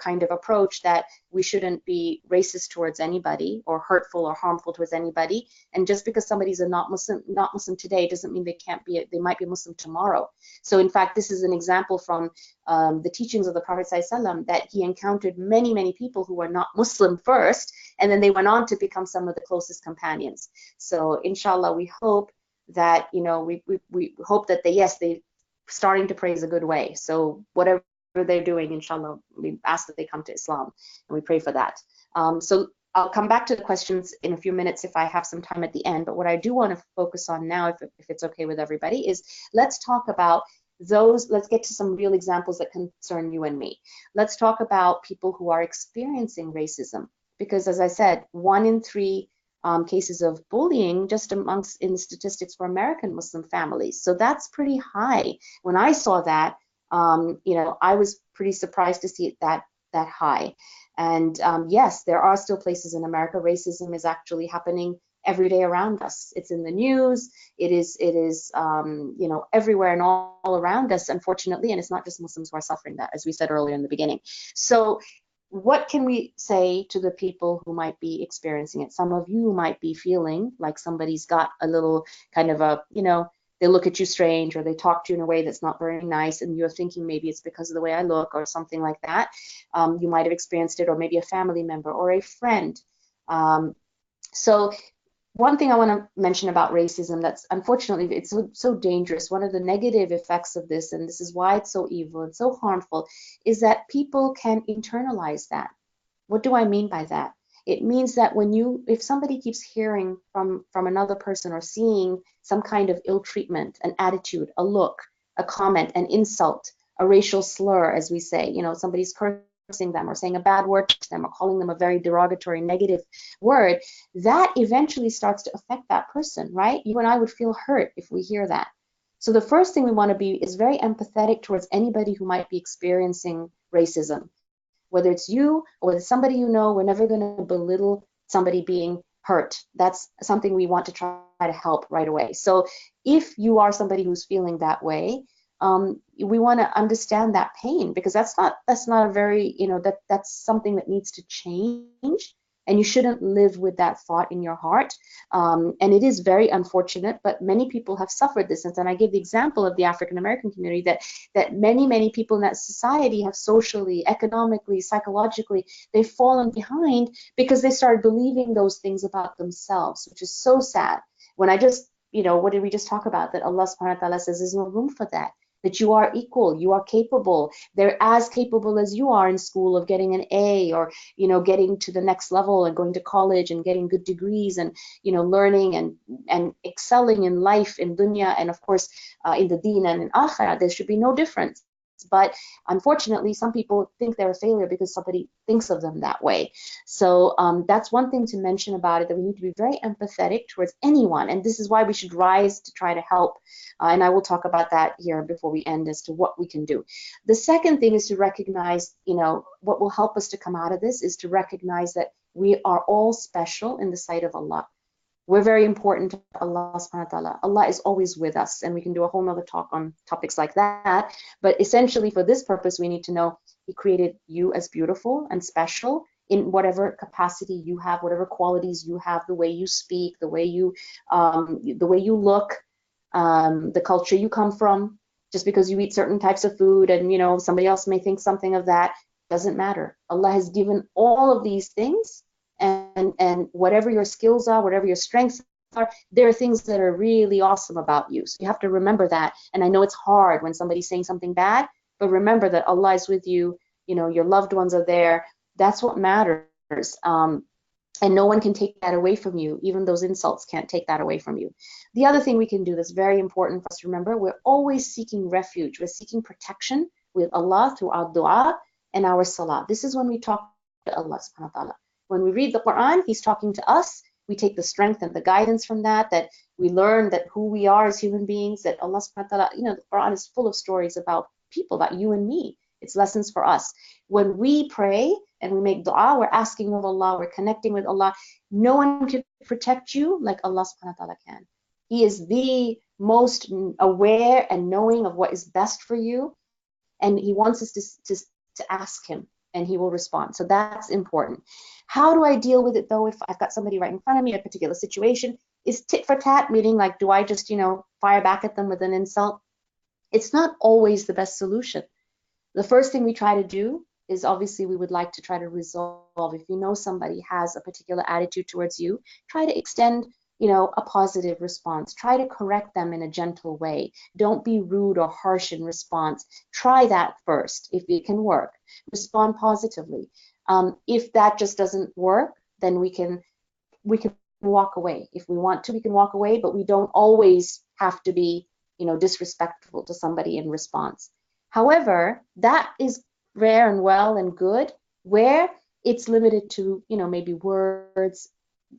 kind of approach, that we shouldn't be racist towards anybody or hurtful or harmful towards anybody. And just because somebody's not Muslim today doesn't mean they might be Muslim tomorrow. So in fact, this is an example from the teachings of the Prophet ﷺ, that he encountered many people who were not Muslim first, and then they went on to become some of the closest companions. So inshallah, we hope that, we hope that they starting to pray is a good way. So whatever they're doing, inshallah, we ask that they come to Islam, and we pray for that. So I'll come back to the questions in a few minutes if I have some time at the end, but what I do want to focus on now, if it's okay with everybody, is let's talk about let's get to some real examples that concern you and me. Let's talk about people who are experiencing racism, because as I said, 1 in 3 cases of bullying just amongst in the statistics for American Muslim families. So that's pretty high. When I saw that, I was pretty surprised to see it that high. And yes, there are still places in America racism is actually happening every day around us. It's in the news. It is everywhere and all around us, unfortunately. And it's not just Muslims who are suffering that, as we said earlier in the beginning. So what can we say to the people who might be experiencing it? Some of you might be feeling like somebody's got a little kind of a, they look at you strange, or they talk to you in a way that's not very nice, and you're thinking maybe it's because of the way I look or something like that. You might have experienced it, or maybe a family member or a friend. So one thing I want to mention about racism that's unfortunately it's so dangerous, one of the negative effects of this, and this is why it's so evil and so harmful, is that people can internalize that. What do I mean by that? It means that if somebody keeps hearing from another person or seeing some kind of ill treatment, an attitude, a look, a comment, an insult, a racial slur, as we say, somebody's cursing them or saying a bad word to them or calling them a very derogatory, negative word, that eventually starts to affect that person, right? You and I would feel hurt if we hear that. So the first thing we want to be is very empathetic towards anybody who might be experiencing racism. Whether it's you or whether it's somebody you know, we're never going to belittle somebody being hurt. That's something we want to try to help right away. So if you are somebody who's feeling that way, we want to understand that pain, because that's not a very, that's something that needs to change. And you shouldn't live with that thought in your heart. And it is very unfortunate, but many people have suffered this. And I gave the example of the African American community that many people in that society have socially, economically, psychologically, they've fallen behind because they started believing those things about themselves, which is so sad. When I just, what did we just talk about? That Allah subhanahu wa ta'ala says there's no room for that. That you are equal, you are capable. They're as capable as you are in school of getting an A, or getting to the next level and going to college and getting good degrees and learning and excelling in life, in dunya, and of course in the deen and in akhirah. There should be no difference. But unfortunately, some people think they're a failure because somebody thinks of them that way. So that's one thing to mention about it, that we need to be very empathetic towards anyone. And this is why we should rise to try to help. And I will talk about that here before we end as to what we can do. The second thing is to recognize, what will help us to come out of this is to recognize that we are all special in the sight of Allah. We're very important to Allah subhanahu wa ta'ala. Allah is always with us, and we can do a whole nother talk on topics like that. But essentially for this purpose, we need to know He created you as beautiful and special in whatever capacity you have, whatever qualities you have, the way you speak, the way you look, the culture you come from. Just because you eat certain types of food and somebody else may think something of that, doesn't matter. Allah has given all of these things. And whatever your skills are, whatever your strengths are, there are things that are really awesome about you. So you have to remember that. And I know it's hard when somebody's saying something bad, but remember that Allah is with you. Your loved ones are there. That's what matters. And no one can take that away from you. Even those insults can't take that away from you. The other thing we can do that's very important for us to remember, we're always seeking refuge. We're seeking protection with Allah through our dua and our salah. This is when we talk to Allah subhanahu wa ta'ala. When we read the Quran, He's talking to us. We take the strength and the guidance from that we learn that who we are as human beings, that Allah subhanahu wa ta'ala, the Quran is full of stories about people, about you and me. It's lessons for us. When we pray and we make dua, we're asking of Allah, we're connecting with Allah. No one can protect you like Allah subhanahu wa ta'ala can. He is the most aware and knowing of what is best for you. And He wants us to ask Him, and He will respond. So that's important. How do I deal with it though if I've got somebody right in front of me in a particular situation? Is tit for tat, meaning like, do I just, fire back at them with an insult? It's not always the best solution. The first thing we try to do is obviously we would like to try to resolve. If you know somebody has a particular attitude towards you, try to extend a positive response. Try to correct them in a gentle way. Don't be rude or harsh in response. Try that first. If it can work, respond positively. If that just doesn't work, then we can walk away. If we want to, we can walk away, but we don't always have to be disrespectful to somebody in response. However, that is rare and well and good where it's limited to, maybe words.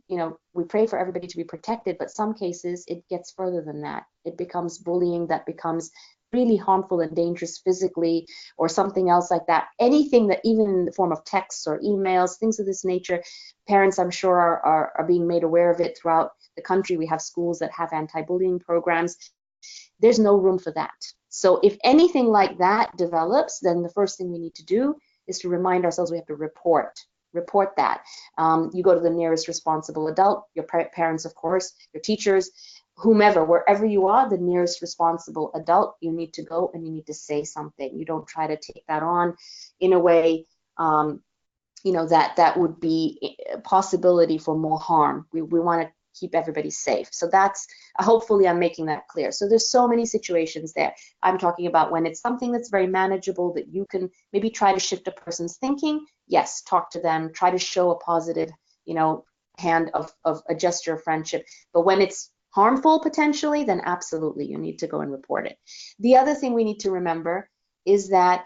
We pray for everybody to be protected, but some cases it gets further than that. It becomes bullying that becomes really harmful and dangerous physically, or something else like that. Anything that, even in the form of texts or emails, things of this nature, parents, I'm sure, are being made aware of it throughout the country. We have schools that have anti-bullying programs. There's no room for that. So if anything like that develops, then the first thing we need to do is to remind ourselves we have to report that. You go to the nearest responsible adult, your parents, of course, your teachers, whomever, wherever you are, the nearest responsible adult, you need to go and you need to say something. You don't try to take that on in a way, that would be a possibility for more harm. We want to keep everybody safe. So that's, hopefully I'm making that clear. So there's so many situations there. I'm talking about when it's something that's very manageable, that you can maybe try to shift a person's thinking. Yes, talk to them, try to show a positive, hand of a gesture of friendship. But when it's harmful potentially, then absolutely you need to go and report it. The other thing we need to remember is that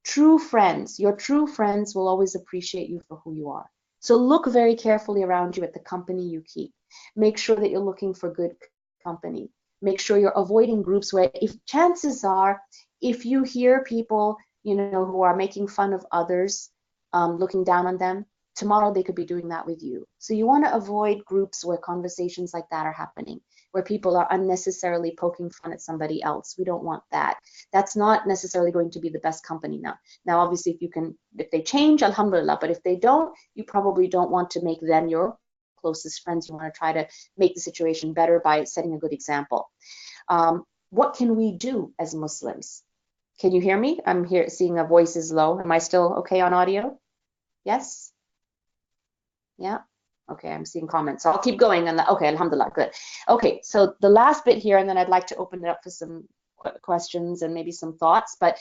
your true friends will always appreciate you for who you are. So look very carefully around you at the company you keep. Make sure that you're looking for good company. Make sure you're avoiding groups where, chances are, if you hear people, who are making fun of others, looking down on them, tomorrow they could be doing that with you. So you want to avoid groups where conversations like that are happening, where people are unnecessarily poking fun at somebody else. We don't want that. That's not necessarily going to be the best company now. Now, obviously, if they change, alhamdulillah, but if they don't, you probably don't want to make them your closest friends. You want to try to make the situation better by setting a good example. What can we do as Muslims? Can you hear me? I'm here seeing a voice is low. Am I still okay on audio? Yes? Yeah? Okay, I'm seeing comments. So I'll keep going on that. Okay, alhamdulillah, good. Okay, so the last bit here, and then I'd like to open it up for some questions and maybe some thoughts. But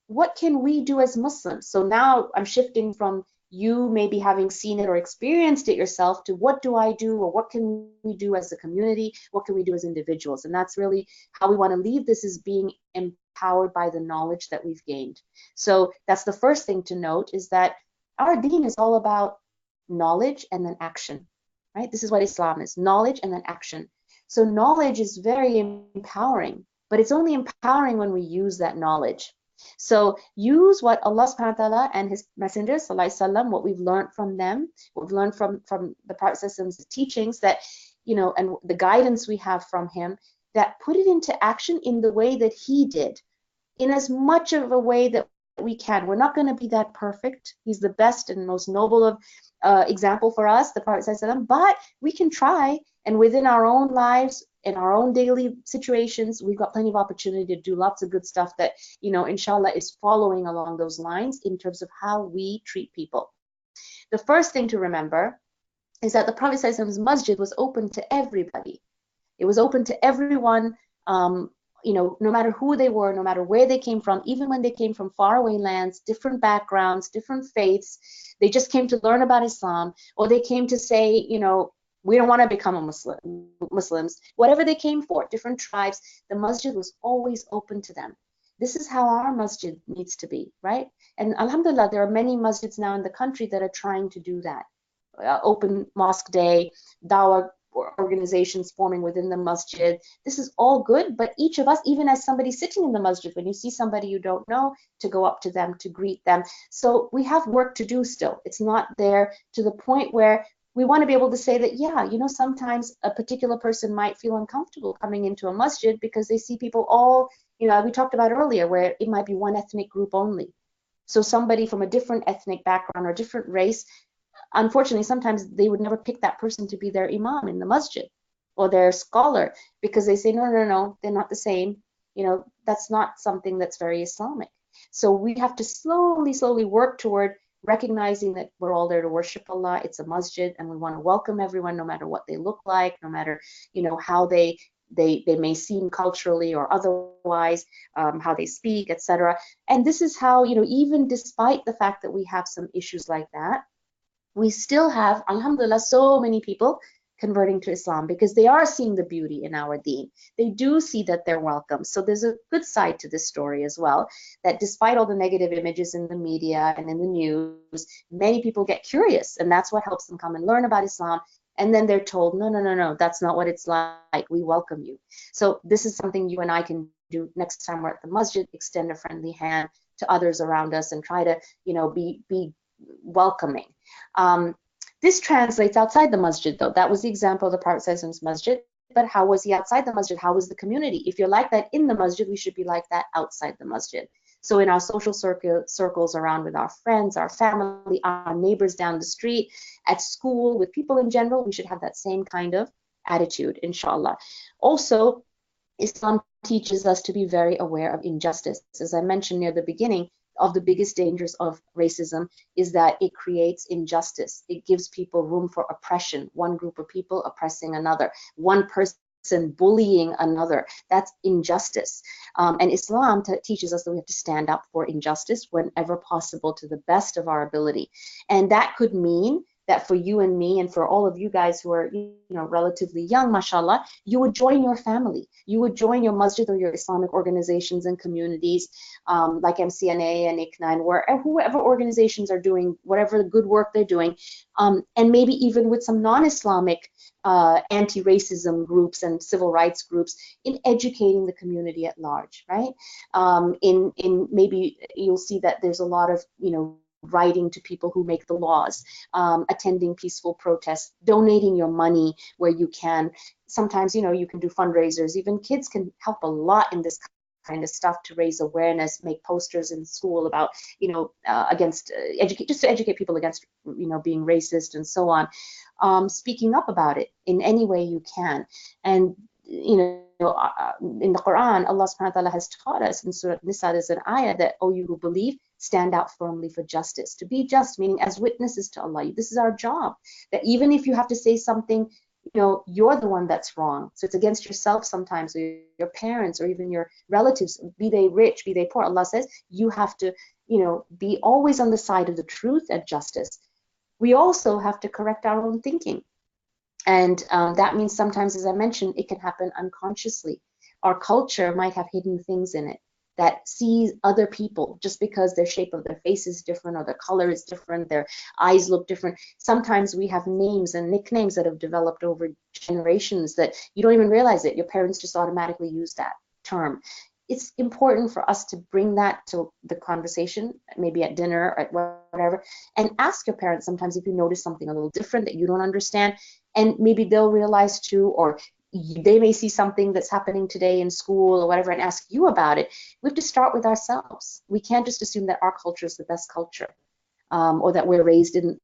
what can we do as Muslims? So now I'm shifting from you maybe having seen it or experienced it yourself to what do I do, or what can we do as a community? What can we do as individuals? And that's really how we want to leave this, is being empowered by the knowledge that we've gained. So that's the first thing to note, is that our deen is all about knowledge and then action, right? This is what Islam is, knowledge and then action. So knowledge is very empowering, but it's only empowering when we use that knowledge. So use what Allah subhanahu wa ta'ala and his Messenger sallallahu alaihi wasallam, what we've learned from them, what we've learned from the Prophet's teachings, that, and the guidance we have from him, that put it into action in the way that he did, in as much of a way that we can. We're not going to be that perfect. He's the best and most noble of example for us, the Prophet ﷺ, but we can try, and within our own lives, in our own daily situations, we've got plenty of opportunity to do lots of good stuff that, inshallah, is following along those lines in terms of how we treat people. The first thing to remember is that the Prophet ﷺ's masjid was open to everybody. It was open to everyone, no matter who they were, no matter where they came from, even when they came from faraway lands, different backgrounds, different faiths. They just came to learn about Islam, or they came to say, we don't want to become Muslims. Whatever they came for, different tribes, the masjid was always open to them. This is how our masjid needs to be, right? And alhamdulillah, there are many masjids now in the country that are trying to do that. Open mosque day, dawah organizations forming within the masjid. This is all good, but each of us, even as somebody sitting in the masjid, when you see somebody you don't know, to go up to them, to greet them. So we have work to do still. It's not there to the point where we want to be able to say that, yeah, sometimes a particular person might feel uncomfortable coming into a masjid because they see people all, we talked about earlier, where it might be one ethnic group only. So somebody from a different ethnic background or different race, unfortunately, sometimes they would never pick that person to be their imam in the masjid or their scholar, because they say, no, they're not the same. That's not something that's very Islamic. So we have to slowly work toward recognizing that we're all there to worship Allah. It's a masjid, and we want to welcome everyone, no matter what they look like, no matter, how they may seem culturally or otherwise, how they speak, etc. And this is how, even despite the fact that we have some issues like that, we still have, alhamdulillah, so many people converting to Islam because they are seeing the beauty in our deen. They do see that they're welcome. So there's a good side to this story as well, that despite all the negative images in the media and in the news, many people get curious, and that's what helps them come and learn about Islam. And then they're told, no, no, no, no, that's not what it's like. We welcome you. So this is something you and I can do next time we're at the masjid, extend a friendly hand to others around us and try to, be welcoming. This translates outside the masjid, though. That was the example of the Prophet's masjid. But how was he outside the masjid? How was the community? If you're like that in the masjid, we should be like that outside the masjid. So in our social circles around with our friends, our family, our neighbors down the street, at school, with people in general, we should have that same kind of attitude, inshallah. Also, Islam teaches us to be very aware of injustice. As I mentioned near the beginning, of the biggest dangers of racism is that it creates injustice. It gives people room for oppression, one group of people oppressing another, one person bullying another. That's injustice. And Islam teaches us that we have to stand up for injustice whenever possible to the best of our ability. And that could mean that for you and me and for all of you guys who are relatively young, mashallah, you would join your family. You would join your masjid or your Islamic organizations and communities like MCNA and ICNA and whoever organizations are doing whatever good work they're doing, and maybe even with some non-Islamic anti-racism groups and civil rights groups in educating the community at large, right? In maybe you'll see that there's a lot of writing to people who make the laws, attending peaceful protests, donating your money where you can. Sometimes, you can do fundraisers. Even kids can help a lot in this kind of stuff to raise awareness, make posters in school about, against, just to educate people against, being racist and so on. Speaking up about it in any way you can. And, in the Quran, Allah subhanahu wa ta'ala has taught us in Surah Nisa, there's an ayah that, oh, you who believe, stand out firmly for justice. To be just, meaning as witnesses to Allah. This is our job. That even if you have to say something, you're the one that's wrong. So it's against yourself sometimes, or your parents, or even your relatives, be they rich, be they poor. Allah says you have to, be always on the side of the truth and justice. We also have to correct our own thinking. And that means sometimes, as I mentioned, it can happen unconsciously. Our culture might have hidden things in it that sees other people just because their shape of their face is different or their color is different, their eyes look different. Sometimes we have names and nicknames that have developed over generations that you don't even realize it. Your parents just automatically use that term. It's important for us to bring that to the conversation, maybe at dinner or at whatever, and ask your parents sometimes if you notice something a little different that you don't understand, and maybe they'll realize too, or they may see something that's happening today in school or whatever and ask you about it. We have to start with ourselves. We can't just assume that our culture is the best culture, or that we're raised in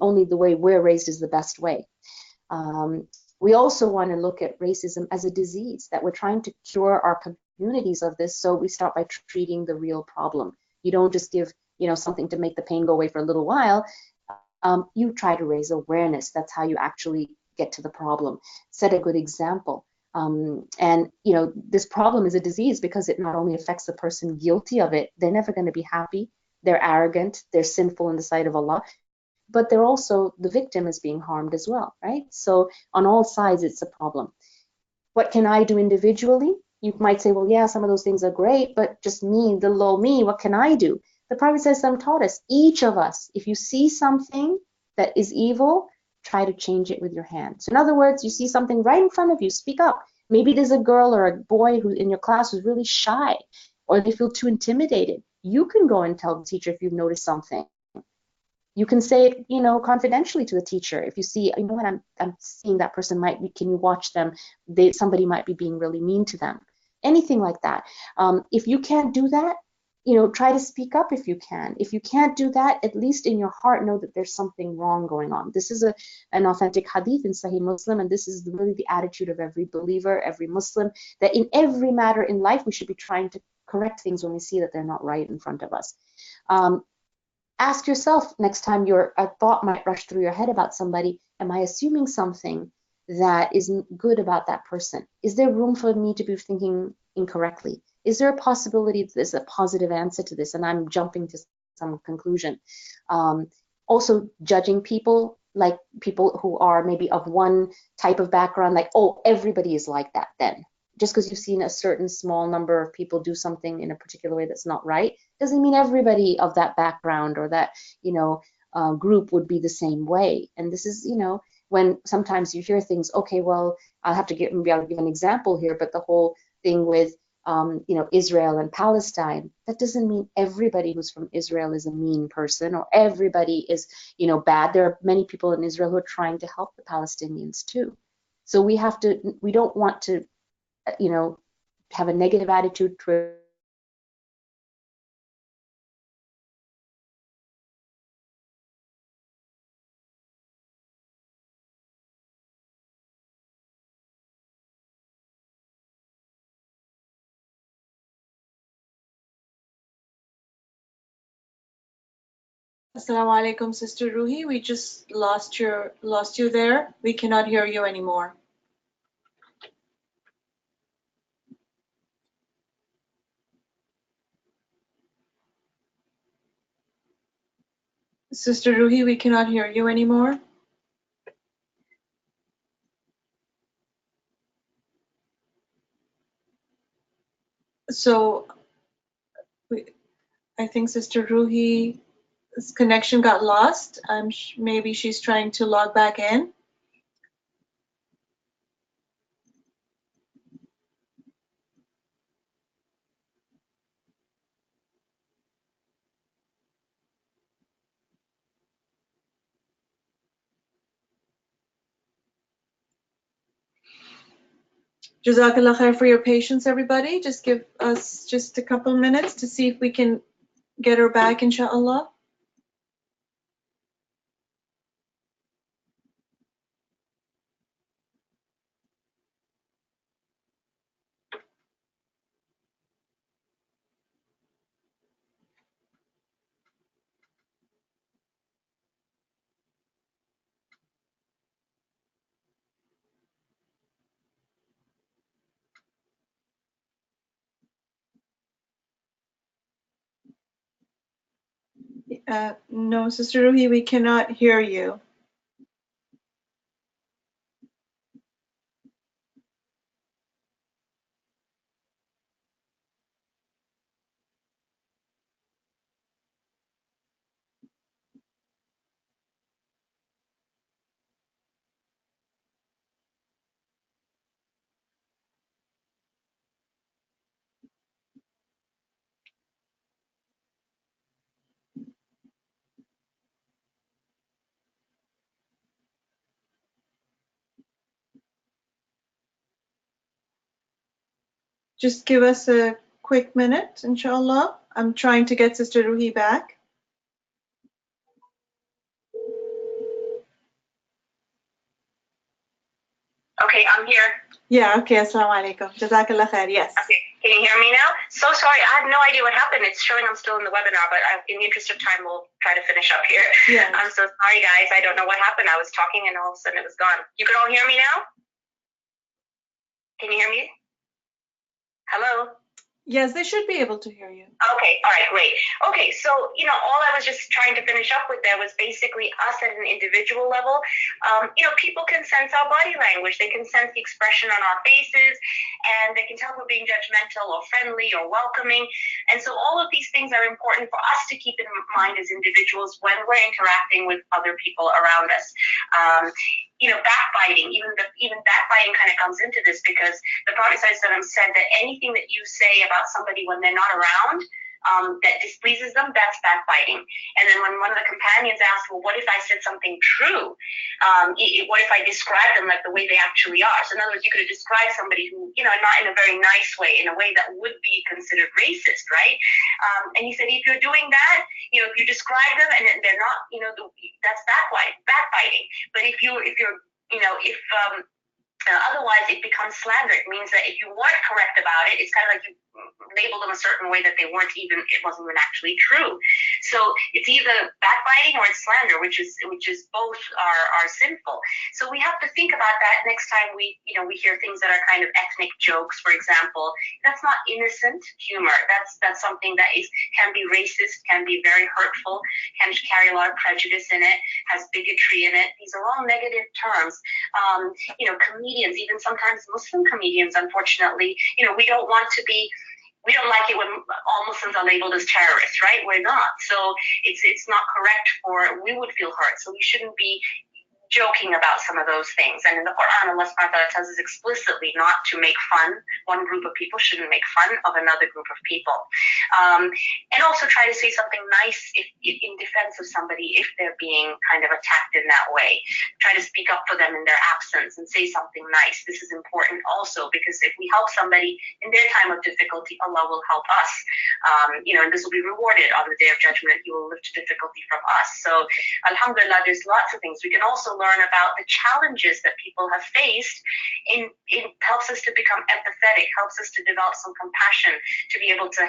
only the way we're raised is the best way. We also want to look at racism as a disease, that we're trying to cure our communities of this, so we start by treating the real problem. You don't just give something to make the pain go away for a little while. You try to raise awareness. That's how you actually get to the problem. Set a good example. And this problem is a disease because it not only affects the person guilty of it, they're never going to be happy, they're arrogant, they're sinful in the sight of Allah, but they're also, the victim is being harmed as well, right? So on all sides, it's a problem. What can I do individually? You might say, well, yeah, some of those things are great, but just me, the low me, what can I do? The Prophet taught us, each of us, if you see something that is evil, try to change it with your hand. So in other words, you see something right in front of you, speak up. Maybe there's a girl or a boy who in your class who's really shy, or they feel too intimidated. You can go and tell the teacher if you've noticed something. You can say it, confidentially to the teacher. If you see, what, I'm seeing that person might be, can you watch them? Somebody might be being really mean to them. Anything like that. If you can't do that, try to speak up if you can. If you can't do that, at least in your heart, know that there's something wrong going on. This is an authentic hadith in Sahih Muslim, and this is really the attitude of every believer, every Muslim, that in every matter in life, we should be trying to correct things when we see that they're not right in front of us. Ask yourself next time a thought might rush through your head about somebody, am I assuming something that isn't good about that person? Is there room for me to be thinking incorrectly? Is there a possibility that there's a positive answer to this and I'm jumping to some conclusion? Also, judging people like people who are maybe of one type of background, like, oh, everybody is like that then. Just because you've seen a certain small number of people do something in a particular way that's not right, doesn't mean everybody of that background or that, group would be the same way. And this is, when sometimes you hear things, okay, well, maybe I'll give an example here, but the whole thing with, Israel and Palestine, that doesn't mean everybody who's from Israel is a mean person or everybody is, bad. There are many people in Israel who are trying to help the Palestinians too. So we don't want to, have a negative attitude toward. Assalamu alaikum, Sister Ruhi. We just lost you there. We cannot hear you anymore. Sister Ruhi, we cannot hear you anymore. So I think Sister Ruhi's connection got lost. Maybe she's trying to log back in. Jazakallah khair for your patience, everybody. Just give us just a couple minutes to see if we can get her back, inshallah. No, Sister Ruhi, we cannot hear you. Just give us a quick minute, inshallah. I'm trying to get Sister Ruhi back. Okay, I'm here. Yeah, okay, assalamu alaikum. Jazakallah khair, yes. Okay, can you hear me now? So sorry, I had no idea what happened. It's showing I'm still in the webinar, but in the interest of time, we'll try to finish up here. Yes. I'm so sorry, guys. I don't know what happened. I was talking and all of a sudden it was gone. You can all hear me now? Can you hear me? Hello? Yes, they should be able to hear you. Okay, all right, great. Okay, so, all I was just trying to finish up with there was basically us at an individual level. People can sense our body language. They can sense the expression on our faces, and they can tell if we're being judgmental or friendly or welcoming. And so all of these things are important for us to keep in mind as individuals when we're interacting with other people around us. Backbiting, even backbiting kind of comes into this because the Prophet ﷺ said that anything that you say about somebody when they're not around that displeases them, that's backbiting. And then when one of the companions asked, well, what if I said something true? What if I described them like the way they actually are? So in other words, you could have described somebody who, not in a very nice way, in a way that would be considered racist, right? And he said, if you're doing that, if you describe them and they're not, that's backbiting. But if otherwise it becomes slander. It means that if you weren't correct about it, it's kind of like you label them a certain way that it wasn't even actually true. So it's either backbiting or it's slander, which is both are sinful. So we have to think about that next time we hear things that are kind of ethnic jokes, for example. That's not innocent humor. That's something that can be racist, can be very hurtful, can carry a lot of prejudice in it, has bigotry in it. These are all negative terms. Comedians, even sometimes Muslim comedians, unfortunately, we don't like it when all Muslims are labeled as terrorists, right? We're not. So it's not correct we would feel hurt. So we shouldn't be joking about some of those things. And in the Quran, Allah subhanahu wa ta'ala tells us explicitly not to make fun. One group of people shouldn't make fun of another group of people. And also try to say something nice in defense of somebody if they're being kind of attacked in that way. Try to speak up for them in their absence and say something nice. This is important also, because if we help somebody in their time of difficulty, Allah will help us. And this will be rewarded on the Day of Judgment. He will lift difficulty from us. So alhamdulillah, there's lots of things. We can also learn about the challenges that people have faced. It helps us to become empathetic, helps us to develop some compassion, to be able to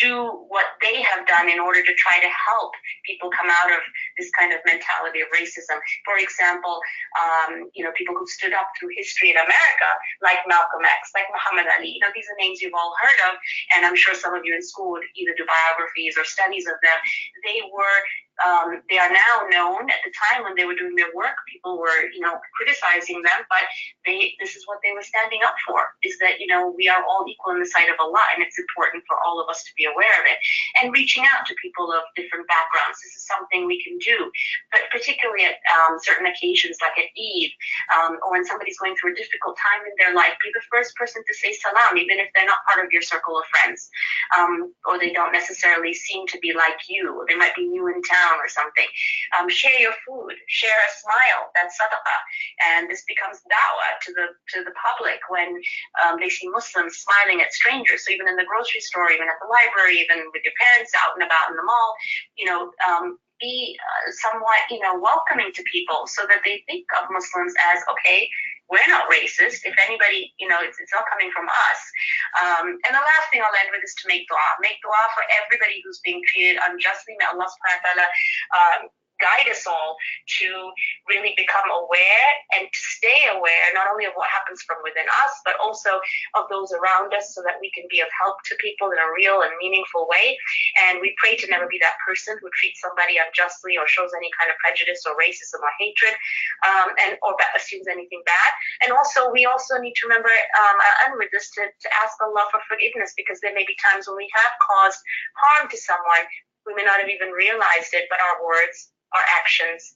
do what they have done in order to try to help people come out of this kind of mentality of racism. For example, people who stood up through history in America, like Malcolm X, like Muhammad Ali. These are names you've all heard of, and I'm sure some of you in school would either do biographies or studies of them. They are now known. At the time when they were doing their work, people were, criticizing them, but this is what they were standing up for, is that, we are all equal in the sight of Allah, and it's important for all of us to be aware of it. And reaching out to people of different backgrounds, this is something we can do, but particularly at certain occasions like at Eid, or when somebody's going through a difficult time in their life, be the first person to say salam, even if they're not part of your circle of friends, or they don't necessarily seem to be like you, or they might be new in town or something. Share your food, share a smile, that's sadaqah. And this becomes da'wah to the public when they see Muslims smiling at strangers. So even in the grocery store, even at the library, even with your parents out and about in the mall, be somewhat, welcoming to people so that they think of Muslims as, okay, we're not racist. If anybody, it's not coming from us. And the last thing I'll end with is to make dua. Make dua for everybody who's being treated unjustly. May Allah subhanahu wa ta'ala guide us all to really become aware and to stay aware not only of what happens from within us, but also of those around us, so that we can be of help to people in a real and meaningful way. And we pray to never be that person who treats somebody unjustly or shows any kind of prejudice or racism or hatred, or assumes anything bad. And also, we also need to remember and with this to ask Allah for forgiveness, because there may be times when we have caused harm to someone. We may not have even realized it, but our words, our actions,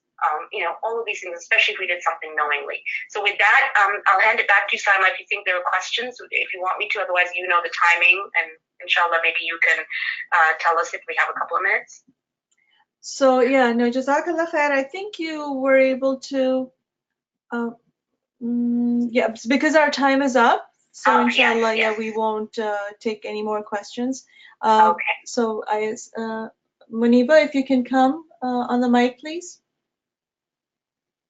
all of these things, especially if we did something knowingly. So with that, I'll hand it back to you, Saima, if you think there are questions, if you want me to. Otherwise, the timing, and inshallah, maybe you can tell us if we have a couple of minutes. So yeah, no, Jazakallah khair. I think you were able to, because our time is up. So inshallah, yes. We won't take any more questions. Okay. So Muniba, if you can come on the mic, please.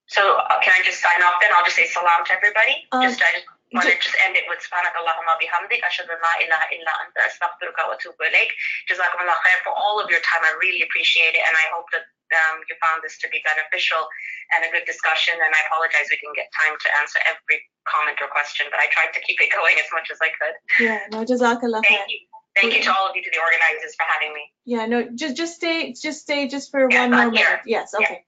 So can I just sign off then? I'll just say salam to everybody. I just want to end it with subhanakallahumma bihamdik, ashhadu an la ilaha illa anta, astaghfiruka wa atubu ilaik. Jazakumullah khair for all of your time. I really appreciate it, and I hope that you found this to be beneficial and a good discussion. And I apologize we didn't get time to answer every comment or question, but I tried to keep it going as much as I could. Yeah, no, Jazakallah khair. Thank you. Thank you to all of you, to the organizers, for having me. Yeah, no, just stay for one more minute. Yes, okay.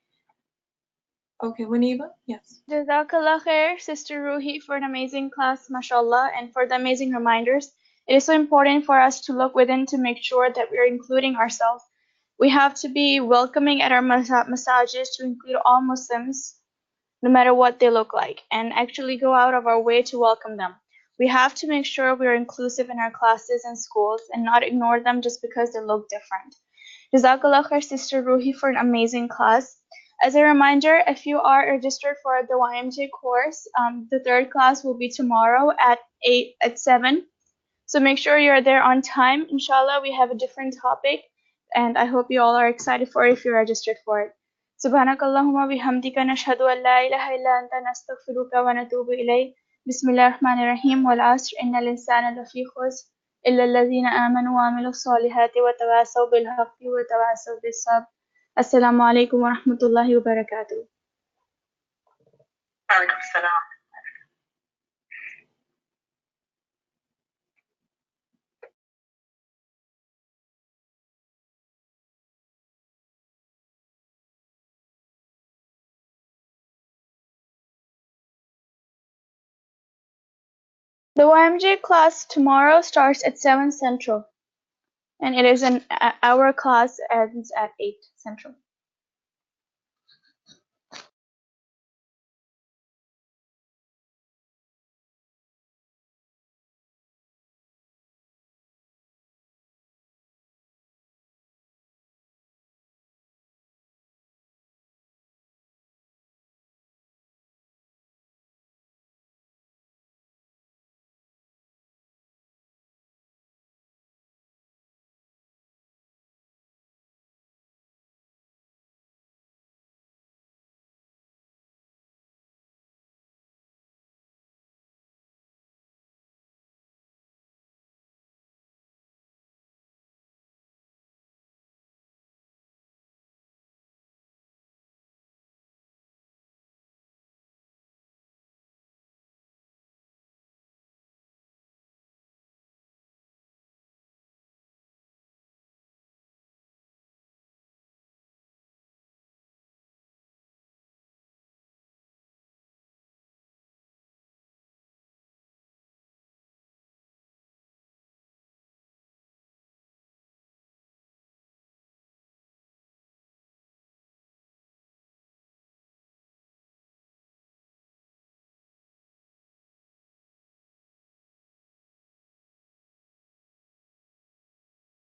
Yeah. Okay, Muniba, yes. Jazakallah khair, Sister Ruhi, for an amazing class, mashallah, and for the amazing reminders. It is so important for us to look within to make sure that we are including ourselves. We have to be welcoming at our massages to include all Muslims, no matter what they look like, and actually go out of our way to welcome them. We have to make sure we are inclusive in our classes and schools and not ignore them just because they look different. Jazakallah khair, Sister Ruhi, for an amazing class. As a reminder, if you are registered for the YMJ course, the third class will be tomorrow at 7. So make sure you're there on time. Inshallah, we have a different topic, and I hope you all are excited for it if you're registered for it. Subhanakallahumma bihamdika nashhadu an la ilaha illa anta nastaghfiruka wa natubu ilayk. بسم الله الرحمن الرحيم والعصر إن الإنسان لفي خسر إلا الذين آمنوا وعملوا الصالحات وتواصوا بالحق وتواصوا بالصبر. السلام عليكم ورحمة الله وبركاته. وعليكم السلام. The YMJ class tomorrow starts at 7 Central, and it is our class ends at 8 Central.